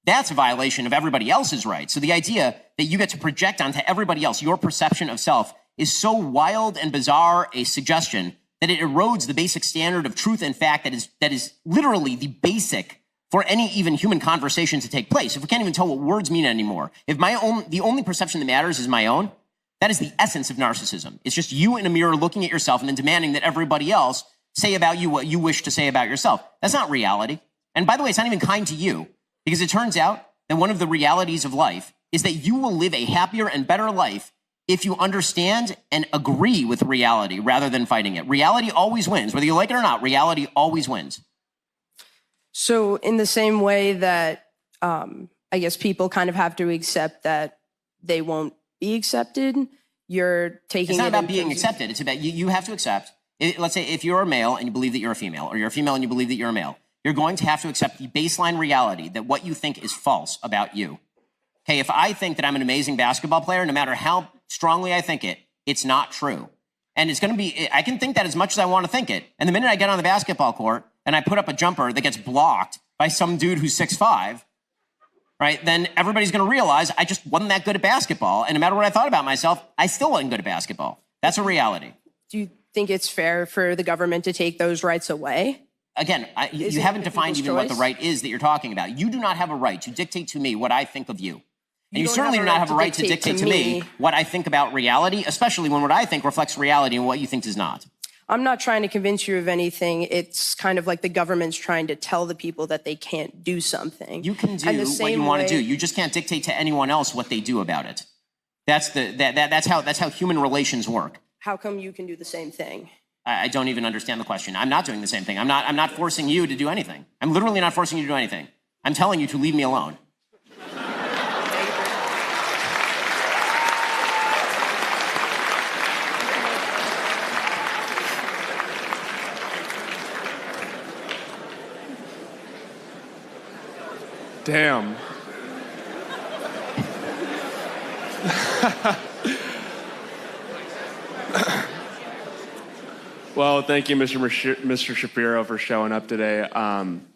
that's a violation of everybody else's rights. So the idea that you get to project onto everybody else your perception of self is so wild and bizarre a suggestion that it erodes the basic standard of truth and fact that is literally the basic for any even human conversation to take place. If we can't even tell what words mean anymore, if the only perception that matters is my own, that is the essence of narcissism. It's just you in a mirror looking at yourself and then demanding that everybody else say about you what you wish to say about yourself. That's not reality. And by the way, it's not even kind to you, because it turns out that one of the realities of life is that you will live a happier and better life if you understand and agree with reality rather than fighting it. Reality always wins. Whether you like it or not, reality always wins. So in the same way that I guess people kind of have to accept that they won't be accepted, you're taking It's not about being accepted. It's about you have to accept. Let's say if you're a male and you believe that you're a female, or you're a female and you believe that you're a male, you're going to have to accept the baseline reality that what you think is false about you. Okay, if I think that I'm an amazing basketball player, no matter how strongly I think it, it's not true. And it's going to be, I can think that as much as I want to think it. And the minute I get on the basketball court and I put up a jumper that gets blocked by some dude who's 6'5", right, then everybody's going to realize I just wasn't that good at basketball. And no matter what I thought about myself, I still wasn't good at basketball. That's a reality. Do you think it's fair for the government to take those rights away? Again, you haven't defined even what the right is that you're talking about. You do not have a right to dictate to me what I think of you. And you certainly do not have a right to dictate to me what I think about reality, especially when what I think reflects reality and what you think does not. I'm not trying to convince you of anything. It's kind of like the government's trying to tell the people that they can't do something. You can do what you want to do. You just can't dictate to anyone else what they do about it. That's how human relations work. How come you can do the same thing? I don't even understand the question. I'm not doing the same thing. I'm not forcing you to do anything. I'm literally not forcing you to do anything. I'm telling you to leave me alone. Damn. Well, thank you, Mr. Shapiro, for showing up today. One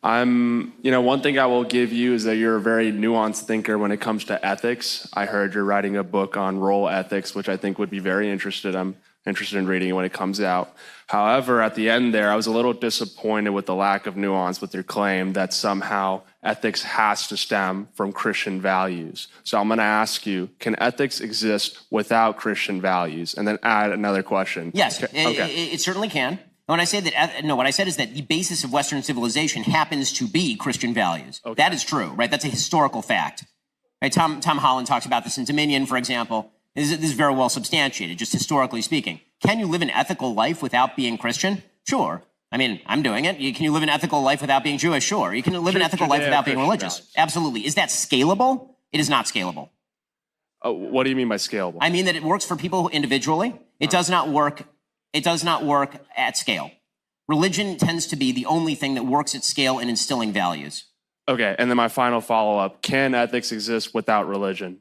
thing I will give you is that you're a very nuanced thinker when it comes to ethics. I heard you're writing a book on role ethics, which I think would be very interested. I'm interested in reading it when it comes out. However, at the end there, I was a little disappointed with the lack of nuance with your claim that somehow ethics has to stem from Christian values. So I'm going to ask you, can ethics exist without Christian values? And then add another question. Yes, it certainly can. When I say that, no, what I said is that the basis of Western civilization happens to be Christian values. Okay. That is true, right? That's a historical fact. Right? Tom Holland talks about this in Dominion, for example. This is very well substantiated, just historically speaking. Can you live an ethical life without being Christian? Sure. I mean, I'm doing it. Can you live an ethical life without being Jewish? Sure. You can live an ethical life without being religious. Values. Absolutely. Is that scalable? It is not scalable. What do you mean by scalable? I mean that it works for people individually. It does not work. It does not work at scale. Religion tends to be the only thing that works at scale in instilling values. Okay, and then my final follow-up. Can ethics exist without religion?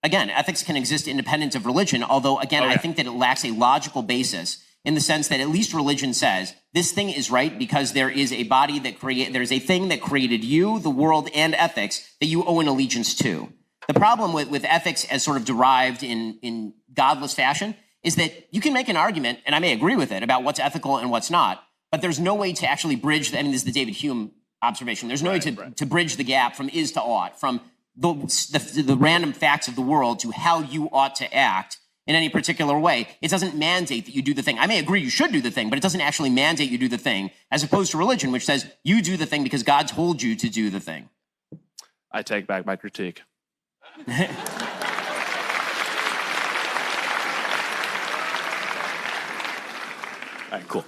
again, ethics can exist independent of religion, although, again, I think that it lacks a logical basis in the sense that at least religion says this thing is right because there is a body that there's a thing that created you, the world, and ethics that you owe an allegiance to. The problem with ethics as sort of derived in godless fashion is that you can make an argument, and I may agree with it, about what's ethical and what's not, but there's no way to actually bridge, I mean, this is the David Hume observation, there's no way to bridge the gap from is to ought, from the random facts of the world to how you ought to act in any particular way. It doesn't mandate that you do the thing. I may agree you should do the thing, but it doesn't actually mandate you do the thing, as opposed to religion, which says you do the thing because God told you to do the thing. I take back my critique. All right, cool.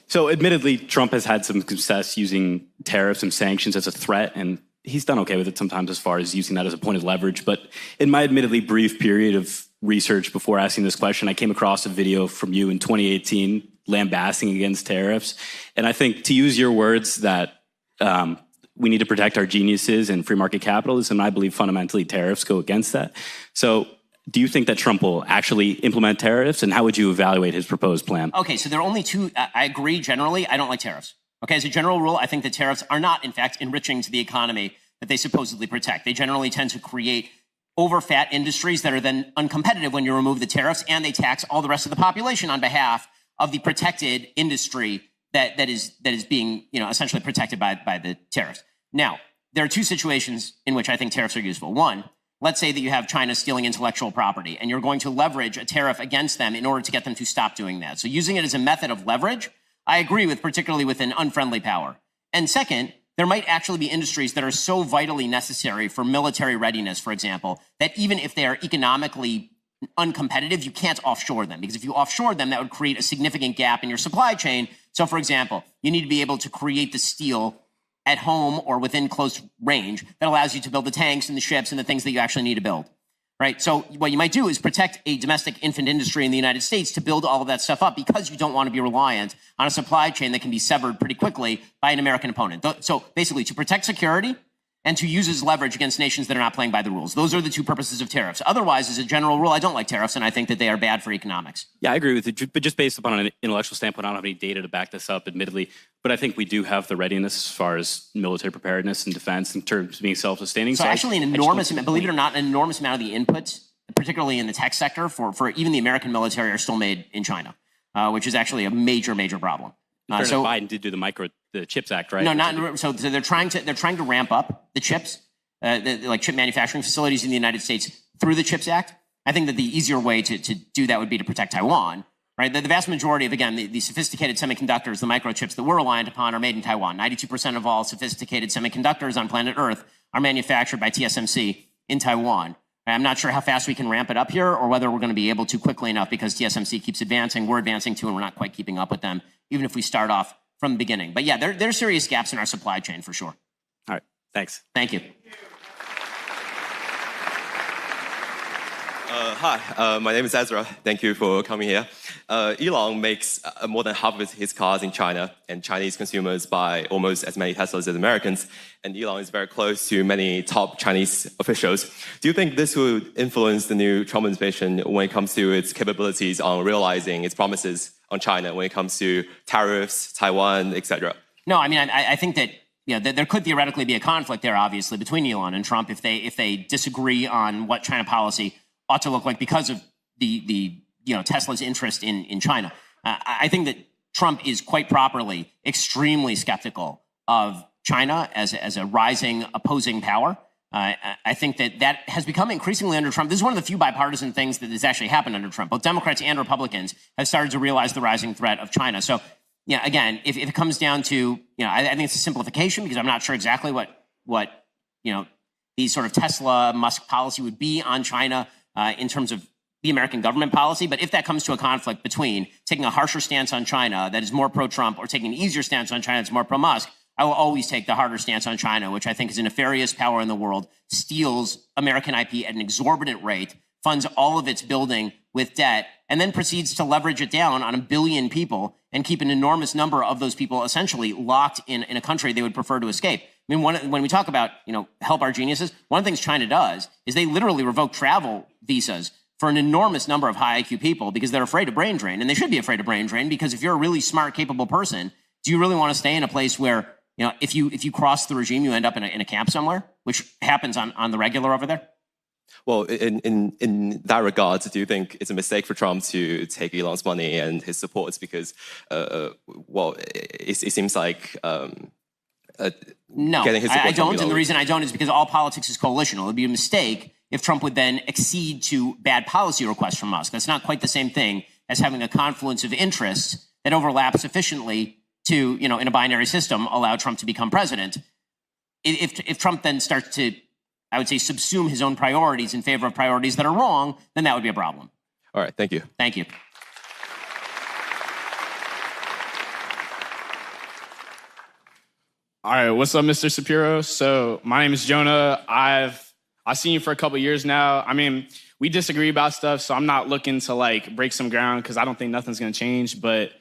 So admittedly, Trump has had some success using tariffs and sanctions as a threat, and he's done okay with it sometimes as far as using that as a point of leverage. But in my admittedly brief period of research before asking this question, I came across a video from you in 2018 lambasting against tariffs. And I think, to use your words, that we need to protect our geniuses and free market capitalism. I believe fundamentally tariffs go against that. So do you think that Trump will actually implement tariffs, and how would you evaluate his proposed plan? Okay, so there are only two. I agree generally. I don't like tariffs. Okay, as a general rule, I think that tariffs are not, in fact, enriching to the economy that they supposedly protect. They generally tend to create over-fat industries that are then uncompetitive when you remove the tariffs, and they tax all the rest of the population on behalf of the protected industry that is being, essentially protected by the tariffs. Now, there are two situations in which I think tariffs are useful. One, let's say that you have China stealing intellectual property, and you're going to leverage a tariff against them in order to get them to stop doing that. So using it as a method of leverage, I agree with, particularly with an unfriendly power. And second, there might actually be industries that are so vitally necessary for military readiness, for example, that even if they are economically uncompetitive, you can't offshore them. Because if you offshore them, that would create a significant gap in your supply chain. So, for example, you need to be able to create the steel at home or within close range that allows you to build the tanks and the ships and the things that you actually need to build, right? So what you might do is protect a domestic infant industry in the United States to build all of that stuff up because you don't want to be reliant on a supply chain that can be severed pretty quickly by an American opponent. So basically, to protect security and to use as leverage against nations that are not playing by the rules. Those are the two purposes of tariffs. Otherwise, as a general rule, I don't like tariffs, and I think that they are bad for economics. Yeah, I agree with you. But just based upon an intellectual standpoint, I don't have any data to back this up, admittedly. But I think we do have the readiness as far as military preparedness and defense in terms of being self-sustaining. So actually an enormous amount, believe it or not, an enormous amount of the inputs, particularly in the tech sector, for even the American military, are still made in China, which is actually a major, major problem. So Biden did do the CHIPS Act, right? No, not so. They're trying to ramp up the chips, like chip manufacturing facilities in the United States through the CHIPS Act. I think that the easier way to do that would be to protect Taiwan, right? The vast majority of, again, the sophisticated semiconductors, the microchips that we're reliant upon are made in Taiwan. 92% of all sophisticated semiconductors on planet Earth are manufactured by TSMC in Taiwan. I'm not sure how fast we can ramp it up here or whether we're going to be able to quickly enough because TSMC keeps advancing. We're advancing too, and we're not quite keeping up with them, even if we start off from the beginning. But yeah, there are serious gaps in our supply chain for sure. All right. Thanks. Thank you. Hi, my name is Ezra. Thank you for coming here. Elon makes more than half of his cars in China, and Chinese consumers buy almost as many Teslas as Americans. And Elon is very close to many top Chinese officials. Do you think this would influence the new Trump administration when it comes to its capabilities on realizing its promises on China when it comes to tariffs, Taiwan, etc.? No, I mean, I think that there could theoretically be a conflict there, obviously, between Elon and Trump if they disagree on what China policy ought to look like because of the Tesla's interest in China. I think that Trump is quite properly extremely skeptical of China as a rising opposing power. I think that has become increasingly under Trump. This is one of the few bipartisan things that has actually happened under Trump. Both Democrats and Republicans have started to realize the rising threat of China. So, again, if it comes down to, I think it's a simplification because I'm not sure exactly what the sort of Tesla Musk policy would be on China in terms of the American government policy. But if that comes to a conflict between taking a harsher stance on China that is more pro-Trump or taking an easier stance on China that's more pro-Musk, I will always take the harder stance on China, which I think is a nefarious power in the world, steals American IP at an exorbitant rate, funds all of its building with debt, and then proceeds to leverage it down on 1 billion people and keep an enormous number of those people essentially locked in a country they would prefer to escape. I I mean, when we talk about, help our geniuses, one of the things China does is they literally revoke travel visas for an enormous number of high IQ people because they're afraid of brain drain. And they should be afraid of brain drain because if you're a really smart, capable person, do you really want to stay in a place where, if you cross the regime, you end up in a camp somewhere, which happens on the regular over there? Well, in that regard, do you think it's a mistake for Trump to take Elon's money and his supports because, it seems like no, getting his support I don't. from And the reason I don't is because all politics is coalitional. It would be a mistake if Trump would then accede to bad policy requests from Musk. That's not quite the same thing as having a confluence of interests that overlap sufficiently to, in a binary system, allow Trump to become president. If Trump then starts to, I would say, subsume his own priorities in favor of priorities that are wrong, then that would be a problem. All right, thank you. Thank you. All right, what's up, Mr. Shapiro? So my name is Jonah. I've seen you for a couple of years now. I mean, we disagree about stuff, so I'm not looking to break some ground because I don't think nothing's gonna change. But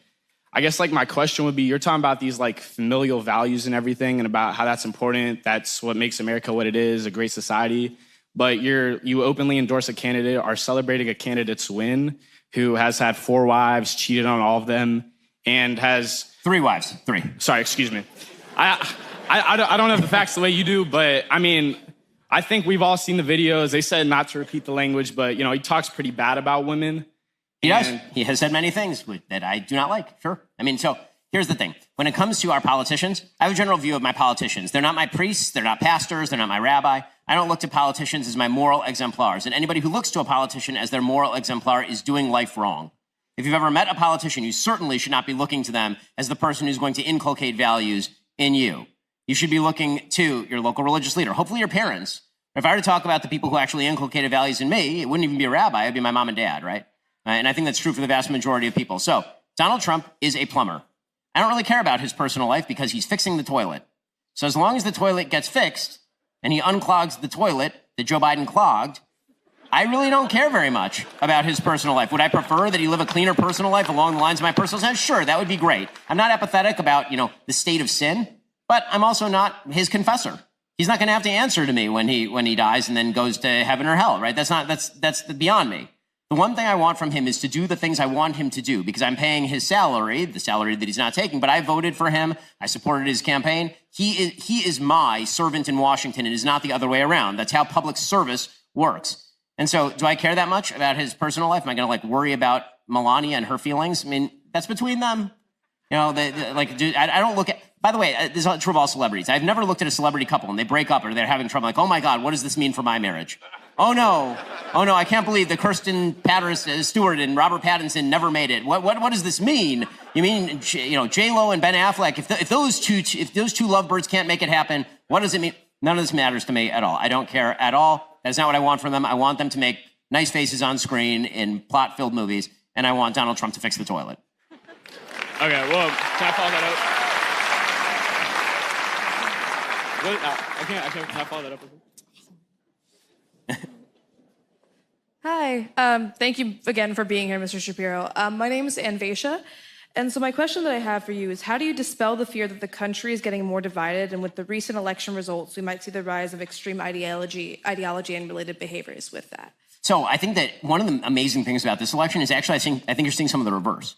I guess my question would be, you're talking about these familial values and everything and about how that's important. That's what makes America what it is, a great society. But you openly endorse a candidate, are celebrating a candidate's win who has had 4 wives, cheated on all of them, and has 3 wives. 3. Sorry, excuse me. I don't have the facts the way you do, but I mean, I think we've all seen the videos. They said not to repeat the language, but he talks pretty bad about women. He does. He has said many things that I do not like. Sure. I mean, so here's the thing. When it comes to our politicians, I have a general view of my politicians. They're not my priests. They're not pastors. They're not my rabbi. I don't look to politicians as my moral exemplars. And anybody who looks to a politician as their moral exemplar is doing life wrong. If you've ever met a politician, you certainly should not be looking to them as the person who's going to inculcate values in you. You should be looking to your local religious leader, hopefully your parents. If I were to talk about the people who actually inculcated values in me, it wouldn't even be a rabbi. It'd be my mom and dad, right? And I think that's true for the vast majority of people. So Donald Trump is a plumber. I don't really care about his personal life because he's fixing the toilet. So as long as the toilet gets fixed and he unclogs the toilet that Joe Biden clogged, I really don't care very much about his personal life. Would I prefer that he live a cleaner personal life along the lines of my personal life? Sure, that would be great. I'm not apathetic about, the state of sin, but I'm also not his confessor. He's not going to have to answer to me when he dies and then goes to heaven or hell, right? That's beyond me. The one thing I want from him is to do the things I want him to do because I'm paying his salary, the salary that he's not taking, but I voted for him. I supported his campaign. He is my servant in Washington. It is not the other way around. That's how public service works. And so do I care that much about his personal life? Am I going to worry about Melania and her feelings? I mean, that's between them. I don't look at, by the way, this is true of all celebrities. I've never looked at a celebrity couple and they break up or they're having trouble. Oh my God, what does this mean for my marriage? Oh no, I can't believe that Kirsten Stewart and Robert Pattinson never made it. What does this mean? You mean, J-Lo and Ben Affleck, if those two lovebirds can't make it happen, what does it mean? None of this matters to me at all. I don't care at all. That's not what I want from them. I want them to make nice faces on screen in plot-filled movies, and I want Donald Trump to fix the toilet. Okay, well, can I follow that up? Can I follow that up? Hi, thank you again for being here, Mr. Shapiro. My name is Anvesha, and so my question that I have for you is, how do you dispel the fear that the country is getting more divided, and with the recent election results, we might see the rise of extreme ideology and related behaviors with that? So I think that one of the amazing things about this election is actually, I think you're seeing some of the reverse.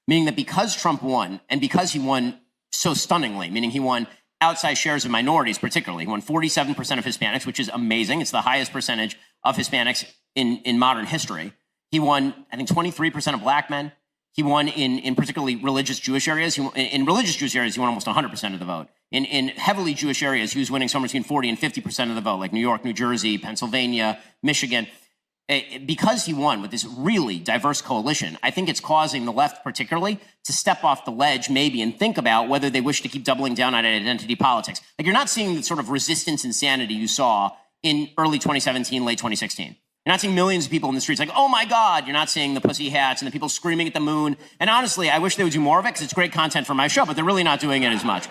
Meaning that because Trump won, and because he won so stunningly, meaning he won outsized shares of minorities particularly, he won 47% of Hispanics, which is amazing. It's the highest percentage of Hispanics in modern history. He won, I think, 23% of black men. He won in particularly religious Jewish areas. In religious Jewish areas, he won almost 100% of the vote. In heavily Jewish areas, he was winning somewhere between 40 and 50% of the vote, like New York, New Jersey, Pennsylvania, Michigan. Because he won with this really diverse coalition, I think it's causing the left particularly to step off the ledge maybe and think about whether they wish to keep doubling down on identity politics. Like, you're not seeing the sort of resistance insanity you saw in early 2017, late 2016. You're not seeing millions of people in the streets like, oh my God. You're not seeing the pussy hats and the people screaming at the moon. And honestly, I wish they would do more of it because it's great content for my show, but they're really not doing it as much.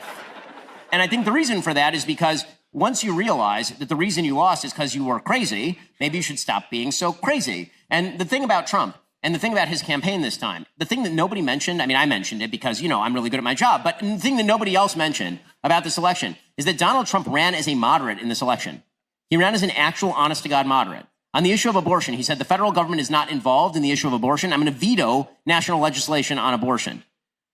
And I think the reason for that is because once you realize that the reason you lost is because you were crazy, maybe you should stop being so crazy. And the thing about Trump And the thing about his campaign this time, the thing that nobody mentioned, I mean, I mentioned it because, I'm really good at my job, but the thing that nobody else mentioned about this election is that Donald Trump ran as a moderate in this election. He ran as an actual honest-to-God moderate. On the issue of abortion, he said the federal government is not involved in the issue of abortion. I'm going to veto national legislation on abortion,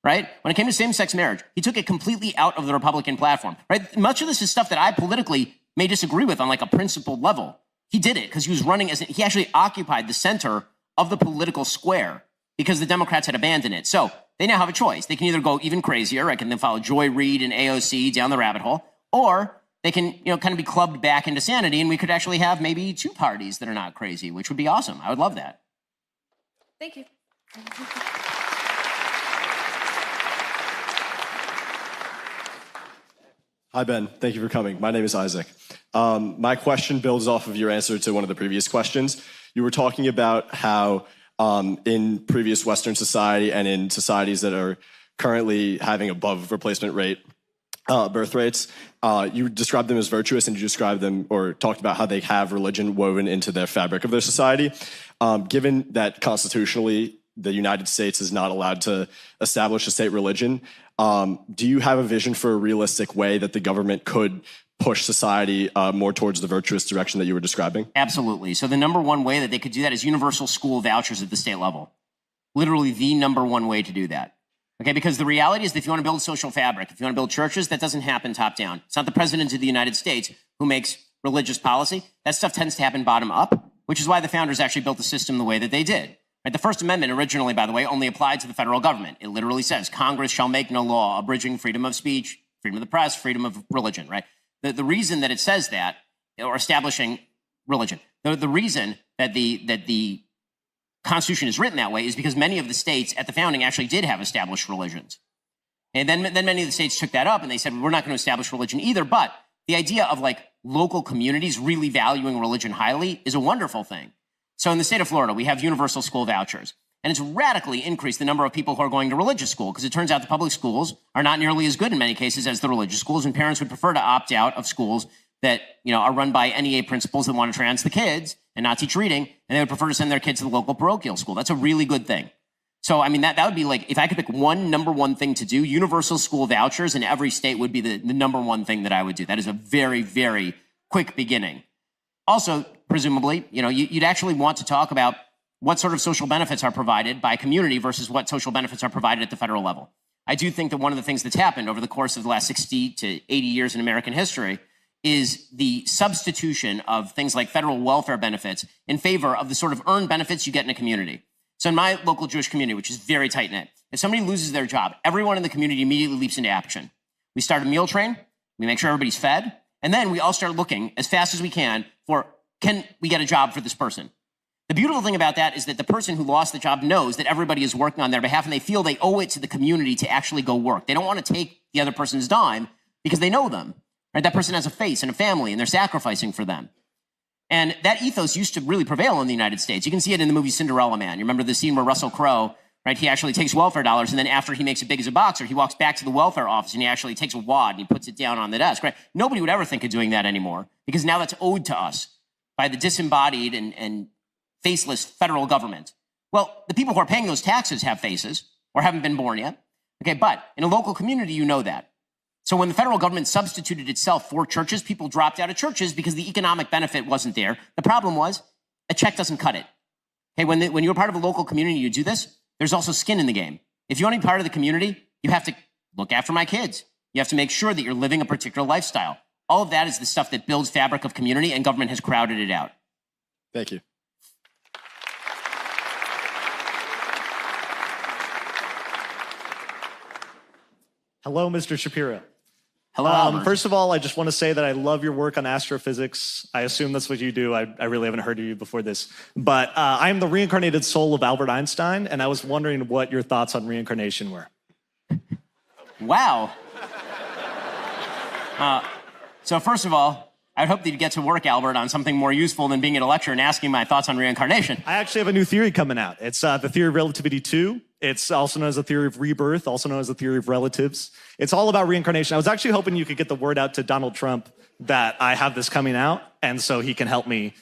right? When it came to same-sex marriage, he took it completely out of the Republican platform, right? Much of this is stuff that I politically may disagree with on like a principled level. He did it because he was running he actually occupied the center of the political square because the Democrats had abandoned it. So they now have a choice. They can either go even crazier, right? Can then follow Joy Reid and AOC down the rabbit hole, or they can, kind of be clubbed back into sanity, and we could actually have maybe two parties that are not crazy, which would be awesome. I would love that. Thank you. Hi, Ben. Thank you for coming. My name is Isaac. My question builds off of your answer to one of the previous questions. You were talking about how in previous Western society and in societies that are currently having above replacement rate birth rates, you described them as virtuous, and you described them or talked about how they have religion woven into the fabric of their society. Given that constitutionally the United States is not allowed to establish a state religion, do you have a vision for a realistic way that the government could push society more towards the virtuous direction that you were describing? Absolutely. So the number one way that they could do that is universal school vouchers at the state level. Literally the number one way to do that. Okay, because the reality is that if you want to build social fabric, if you want to build churches, that doesn't happen top down. It's not the president of the United States who makes religious policy. That stuff tends to happen bottom up, which is why the founders actually built the system the way that they did. Right? The First Amendment originally, by the way, only applied to the federal government. It literally says Congress shall make no law abridging freedom of speech, freedom of the press, freedom of religion, right? The reason that it says that, or establishing religion, the reason that the Constitution is written that way is because many of the states at the founding actually did have established religions. And then many of the states took that up and they said, we're not going to establish religion either. But the idea of like local communities really valuing religion highly is a wonderful thing. So in the state of Florida, we have universal school vouchers. And it's radically increased the number of people who are going to religious school because it turns out the public schools are not nearly as good in many cases as the religious schools, and parents would prefer to opt out of schools that are run by NEA principals that want to trans the kids and not teach reading, and they would prefer to send their kids to the local parochial school. That's a really good thing. So, I mean, that would be like, if I could pick number one thing to do, universal school vouchers in every state would be the number one thing that I would do. That is a very, very quick beginning. Also, presumably, you'd actually want to talk about what sort of social benefits are provided by community versus what social benefits are provided at the federal level. I do think that one of the things that's happened over the course of the last 60 to 80 years in American history is the substitution of things like federal welfare benefits in favor of the sort of earned benefits you get in a community. So in my local Jewish community, which is very tight-knit, if somebody loses their job, everyone in the community immediately leaps into action. We start a meal train, we make sure everybody's fed, and then we all start looking as fast as we can for, can we get a job for this person? The beautiful thing about that is that the person who lost the job knows that everybody is working on their behalf, and they feel they owe it to the community to actually go work. They don't want to take the other person's dime because they know them. Right? That person has a face and a family, and they're sacrificing for them. And that ethos used to really prevail in the United States. You can see it in the movie Cinderella Man. You remember the scene where Russell Crowe, right, he actually takes welfare dollars, and then after he makes it big as a boxer, he walks back to the welfare office, and he actually takes a wad, and he puts it down on the desk. Right? Nobody would ever think of doing that anymore because now that's owed to us by the disembodied and faceless federal government. Well, the people who are paying those taxes have faces or haven't been born yet. Okay, but in a local community, you know that. So when the federal government substituted itself for churches, people dropped out of churches because the economic benefit wasn't there. The problem was a check doesn't cut it. Okay, when you're part of a local community, you do this, there's also skin in the game. If you want to be part of the community, you have to look after my kids. You have to make sure that you're living a particular lifestyle. All of that is the stuff that builds fabric of community, and government has crowded it out. Thank you. Hello, Mr. Shapiro. Hello, Albert. First of all, I just want to say that I love your work on astrophysics. I assume that's what you do. I really haven't heard of you before this. But I am the reincarnated soul of Albert Einstein, and I was wondering what your thoughts on reincarnation were. Wow. So first of all, I hope that you get to work, Albert, on something more useful than being at a lecture and asking my thoughts on reincarnation. I actually have a new theory coming out. It's the theory of relativity 2. It's also known as the theory of rebirth, also known as the theory of relatives. It's all about reincarnation. I was actually hoping you could get the word out to Donald Trump that I have this coming out, and so he can help me,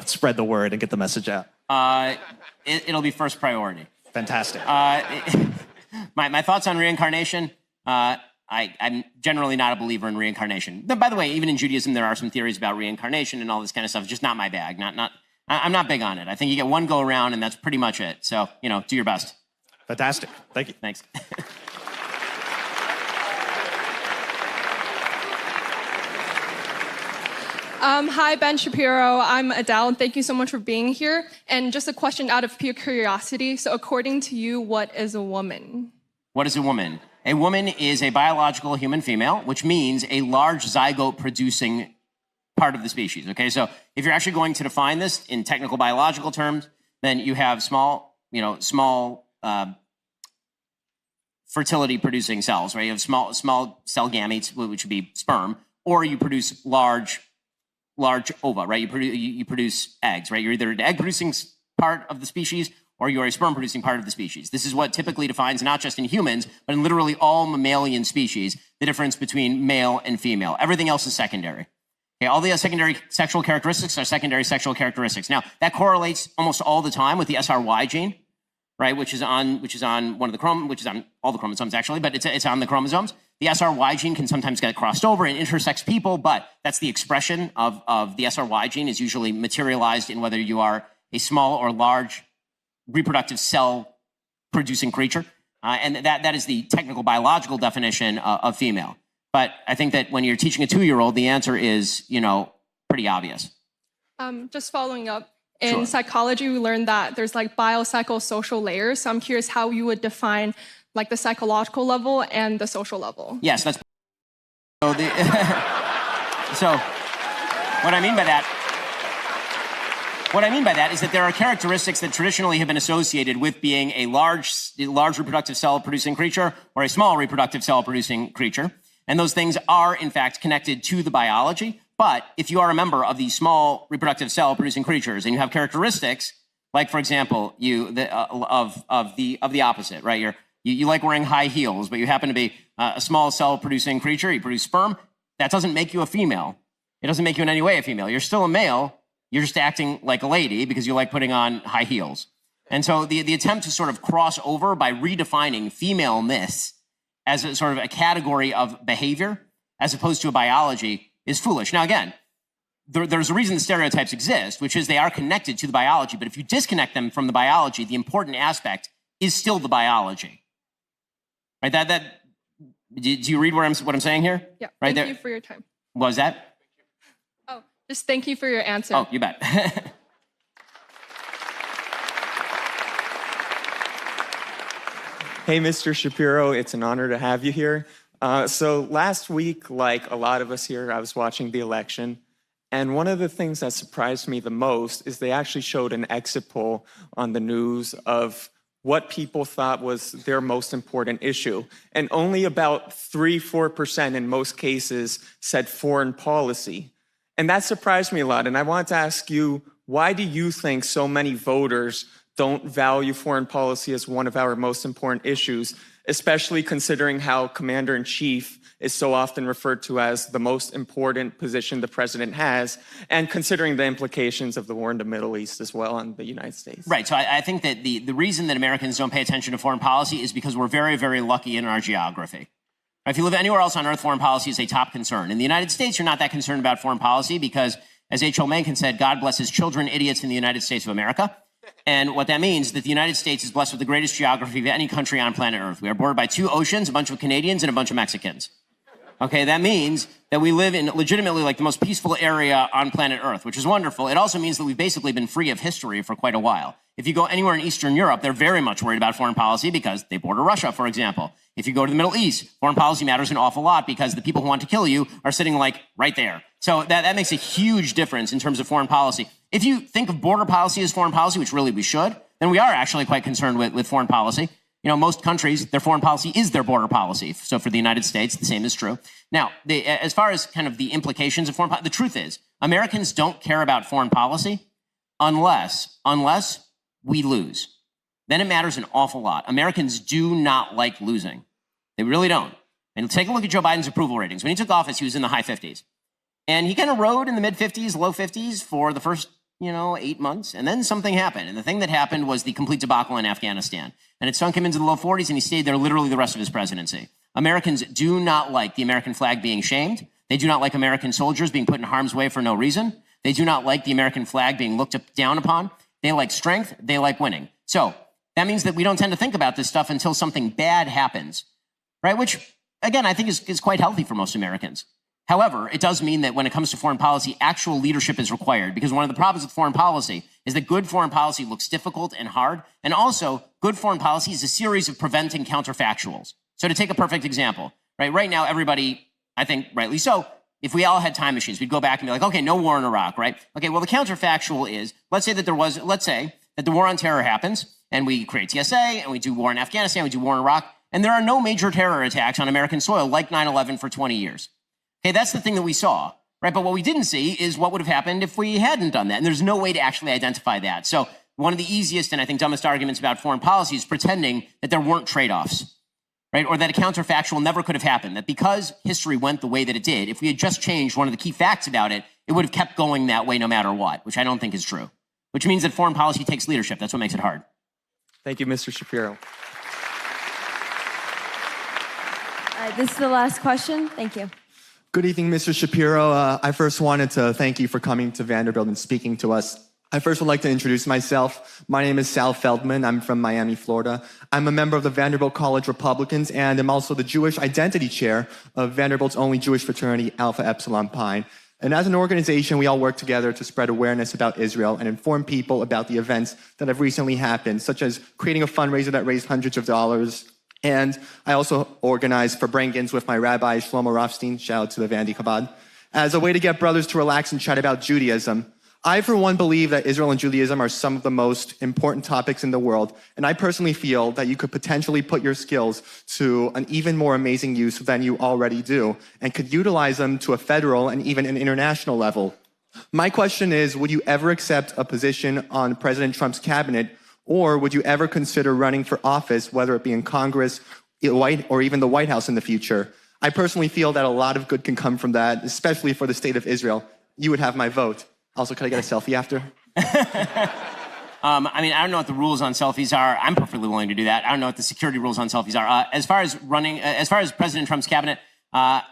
spread the word and get the message out. it'll be first priority. Fantastic. My thoughts on reincarnation. I'm generally not a believer in reincarnation. By the way, even in Judaism, there are some theories about reincarnation and all this kind of stuff. It's just not my bag. I'm not big on it. I think you get one go around, and that's pretty much it. So, do your best. Fantastic. Thank you. Thanks. Hi, Ben Shapiro. I'm Adele, and thank you so much for being here. And just a question out of pure curiosity. So according to you, what is a woman? What is a woman? A woman is a biological human female, which means a large zygote-producing part of the species, okay? So if you're actually going to define this in technical biological terms, then you have small fertility-producing cells, right? You have small cell gametes, which would be sperm, or you produce large ova, right? You produce eggs, right? You're either an egg-producing part of the species or you're a sperm-producing part of the species. This is what typically defines, not just in humans, but in literally all mammalian species, the difference between male and female. Everything else is secondary. Okay, all the secondary sexual characteristics are secondary sexual characteristics. Now, that correlates almost all the time with the SRY gene, right? Which is on one of the which is on all the chromosomes actually, but it's on the chromosomes. The SRY gene can sometimes get crossed over and intersex people, but that's the expression of the SRY gene is usually materialized in whether you are a small or large reproductive cell producing creature. And that is the technical biological definition of female. But I think that when you're teaching a 2-year-old, the answer is, pretty obvious. Just following up, in psychology, we learned that there's like biopsychosocial layers. So I'm curious how you would define like the psychological level and the social level. Yes, that's so. So what I mean by that is that there are characteristics that traditionally have been associated with being a large reproductive cell producing creature or a small reproductive cell producing creature. And those things are, in fact, connected to the biology. But if you are a member of these small reproductive cell producing creatures and you have characteristics, like, for example, of the opposite, right? You like wearing high heels, but you happen to be a small cell producing creature, you produce sperm, that doesn't make you a female. It doesn't make you in any way a female. You're still a male, you're just acting like a lady because you like putting on high heels. And so the attempt to sort of cross over by redefining femaleness as a sort of a category of behavior as opposed to a biology is foolish. Now, again, there's a reason the stereotypes exist, which is they are connected to the biology. But if you disconnect them from the biology, the important aspect is still the biology. Right? Do you read what I'm saying here? Yeah. Right Thank you for your time. What was that? Oh, just thank you for your answer. Oh, you bet. Hey, Mr. Shapiro, it's an honor to have you here. So last week, like a lot of us here, I was watching the election. And one of the things that surprised me the most is they actually showed an exit poll on the news of what people thought was their most important issue. And only about 3-4% in most cases said foreign policy. And that surprised me a lot. And I wanted to ask you, why do you think so many voters don't value foreign policy as one of our most important issues, especially considering how Commander-in-Chief is so often referred to as the most important position the president has, and considering the implications of the war in the Middle East as well on the United States? Right. So I think that the reason that Americans don't pay attention to foreign policy is because we're very, very lucky in our geography. If you live anywhere else on Earth, foreign policy is a top concern. In the United States, you're not that concerned about foreign policy because, as H.L. Mencken said, God blesses children, idiots in the United States of America. And what that means is that the United States is blessed with the greatest geography of any country on planet Earth. We are bordered by 2 oceans, a bunch of Canadians, and a bunch of Mexicans. Okay, that means that we live in legitimately like the most peaceful area on planet Earth, which is wonderful. It also means that we've basically been free of history for quite a while. If you go anywhere in Eastern Europe, they're very much worried about foreign policy because they border Russia, for example. If you go to the Middle East, foreign policy matters an awful lot because the people who want to kill you are sitting like right there. So that makes a huge difference in terms of foreign policy. If you think of border policy as foreign policy, which really we should, then we are actually quite concerned with foreign policy. You know, most countries, their foreign policy is their border policy. So for the United States, the same is true. Now, as far as kind of the implications of foreign policy, the truth is Americans don't care about foreign policy unless we lose. Then it matters an awful lot. Americans do not like losing. They really don't. And take a look at Joe Biden's approval ratings. When he took office, he was in the high 50s. And he kind of rode in the mid 50s, low 50s for the first, 8 months. And then something happened. And the thing that happened was the complete debacle in Afghanistan. And it sunk him into the low 40s, and he stayed there literally the rest of his presidency. Americans do not like the American flag being shamed. They do not like American soldiers being put in harm's way for no reason. They do not like the American flag being looked down upon. They like strength. They like winning. So that means that we don't tend to think about this stuff until something bad happens, right? Which, again, I think is quite healthy for most Americans. However, it does mean that when it comes to foreign policy, actual leadership is required, because one of the problems with foreign policy is that good foreign policy looks difficult and hard. And also, good foreign policy is a series of preventing counterfactuals. So to take a perfect example, right now, everybody, I think rightly so, if we all had time machines, we'd go back and be like, okay, no war in Iraq, right? Okay, well, the counterfactual is, let's say that the war on terror happens, and we create TSA, and we do war in Afghanistan, we do war in Iraq, and there are no major terror attacks on American soil like 9/11 for 20 years. Okay, that's the thing that we saw, right? But what we didn't see is what would have happened if we hadn't done that. And there's no way to actually identify that. So one of the easiest and I think dumbest arguments about foreign policy is pretending that there weren't trade-offs, right? Or that a counterfactual never could have happened. That because history went the way that it did, if we had just changed one of the key facts about it, it would have kept going that way no matter what, which I don't think is true. Which means that foreign policy takes leadership. That's what makes it hard. Thank you, Mr. Shapiro. All right, this is the last question. Thank you. Good evening, Mr. Shapiro. I first wanted to thank you for coming to Vanderbilt and speaking to us. I first would like to introduce myself. My name is Sal Feldman. I'm from Miami, Florida. I'm a member of the Vanderbilt College Republicans, and I'm also the Jewish Identity Chair of Vanderbilt's only Jewish fraternity, Alpha Epsilon Pi. And as an organization, we all work together to spread awareness about Israel and inform people about the events that have recently happened, such as creating a fundraiser that raised hundreds of dollars. And I also organized for Brain-Gins with my rabbi, Shlomo Rothstein, shout out to the Vandy Chabad, as a way to get brothers to relax and chat about Judaism. I, for one, believe that Israel and Judaism are some of the most important topics in the world, and I personally feel that you could potentially put your skills to an even more amazing use than you already do, and could utilize them to a federal and even an international level. My question is, would you ever accept a position on President Trump's cabinet, or would you ever consider running for office, whether it be in Congress or even the White House in the future? I personally feel that a lot of good can come from that, especially for the state of Israel. You would have my vote. Also, could I get a selfie after? I don't know what the rules on selfies are. I'm perfectly willing to do that. I don't know what the security rules on selfies are. As far as President Trump's cabinet, I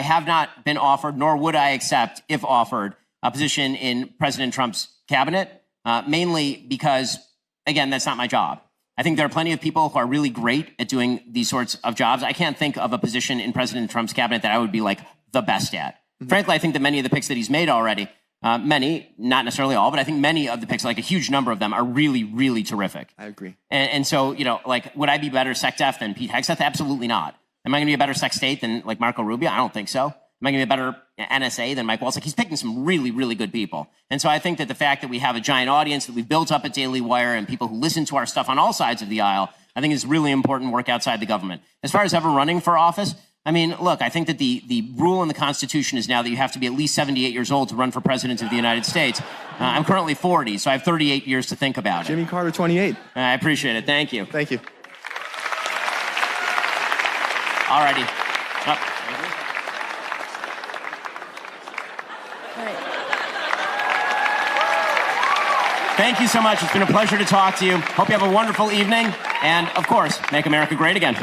have not been offered, nor would I accept, if offered, a position in President Trump's cabinet, mainly because, again, that's not my job. I think there are plenty of people who are really great at doing these sorts of jobs. I can't think of a position in President Trump's cabinet that I would be like the best at. Mm-hmm. Frankly, I think that many of the picks that he's made already, many, not necessarily all, but I think many of the picks, like a huge number of them, are really, really terrific. I agree. And so, would I be better SecDef than Pete Hegseth? Absolutely not. Am I going to be a better Sec State than like Marco Rubio? I don't think so. Am I going to be a better NSA than Mike Waltz? He's picking some really, really good people. And so I think that the fact that we have a giant audience that we've built up at Daily Wire and people who listen to our stuff on all sides of the aisle, I think is really important work outside the government. As far as ever running for office, look, I think that the rule in the Constitution is now that you have to be at least 78 years old to run for president of the United States. I'm currently 40, so I have 38 years to think about it. Jimmy Carter, 28. I appreciate it. Thank you. Thank you. All righty. Thank you so much. It's been a pleasure to talk to you. Hope you have a wonderful evening. And, of course, make America great again.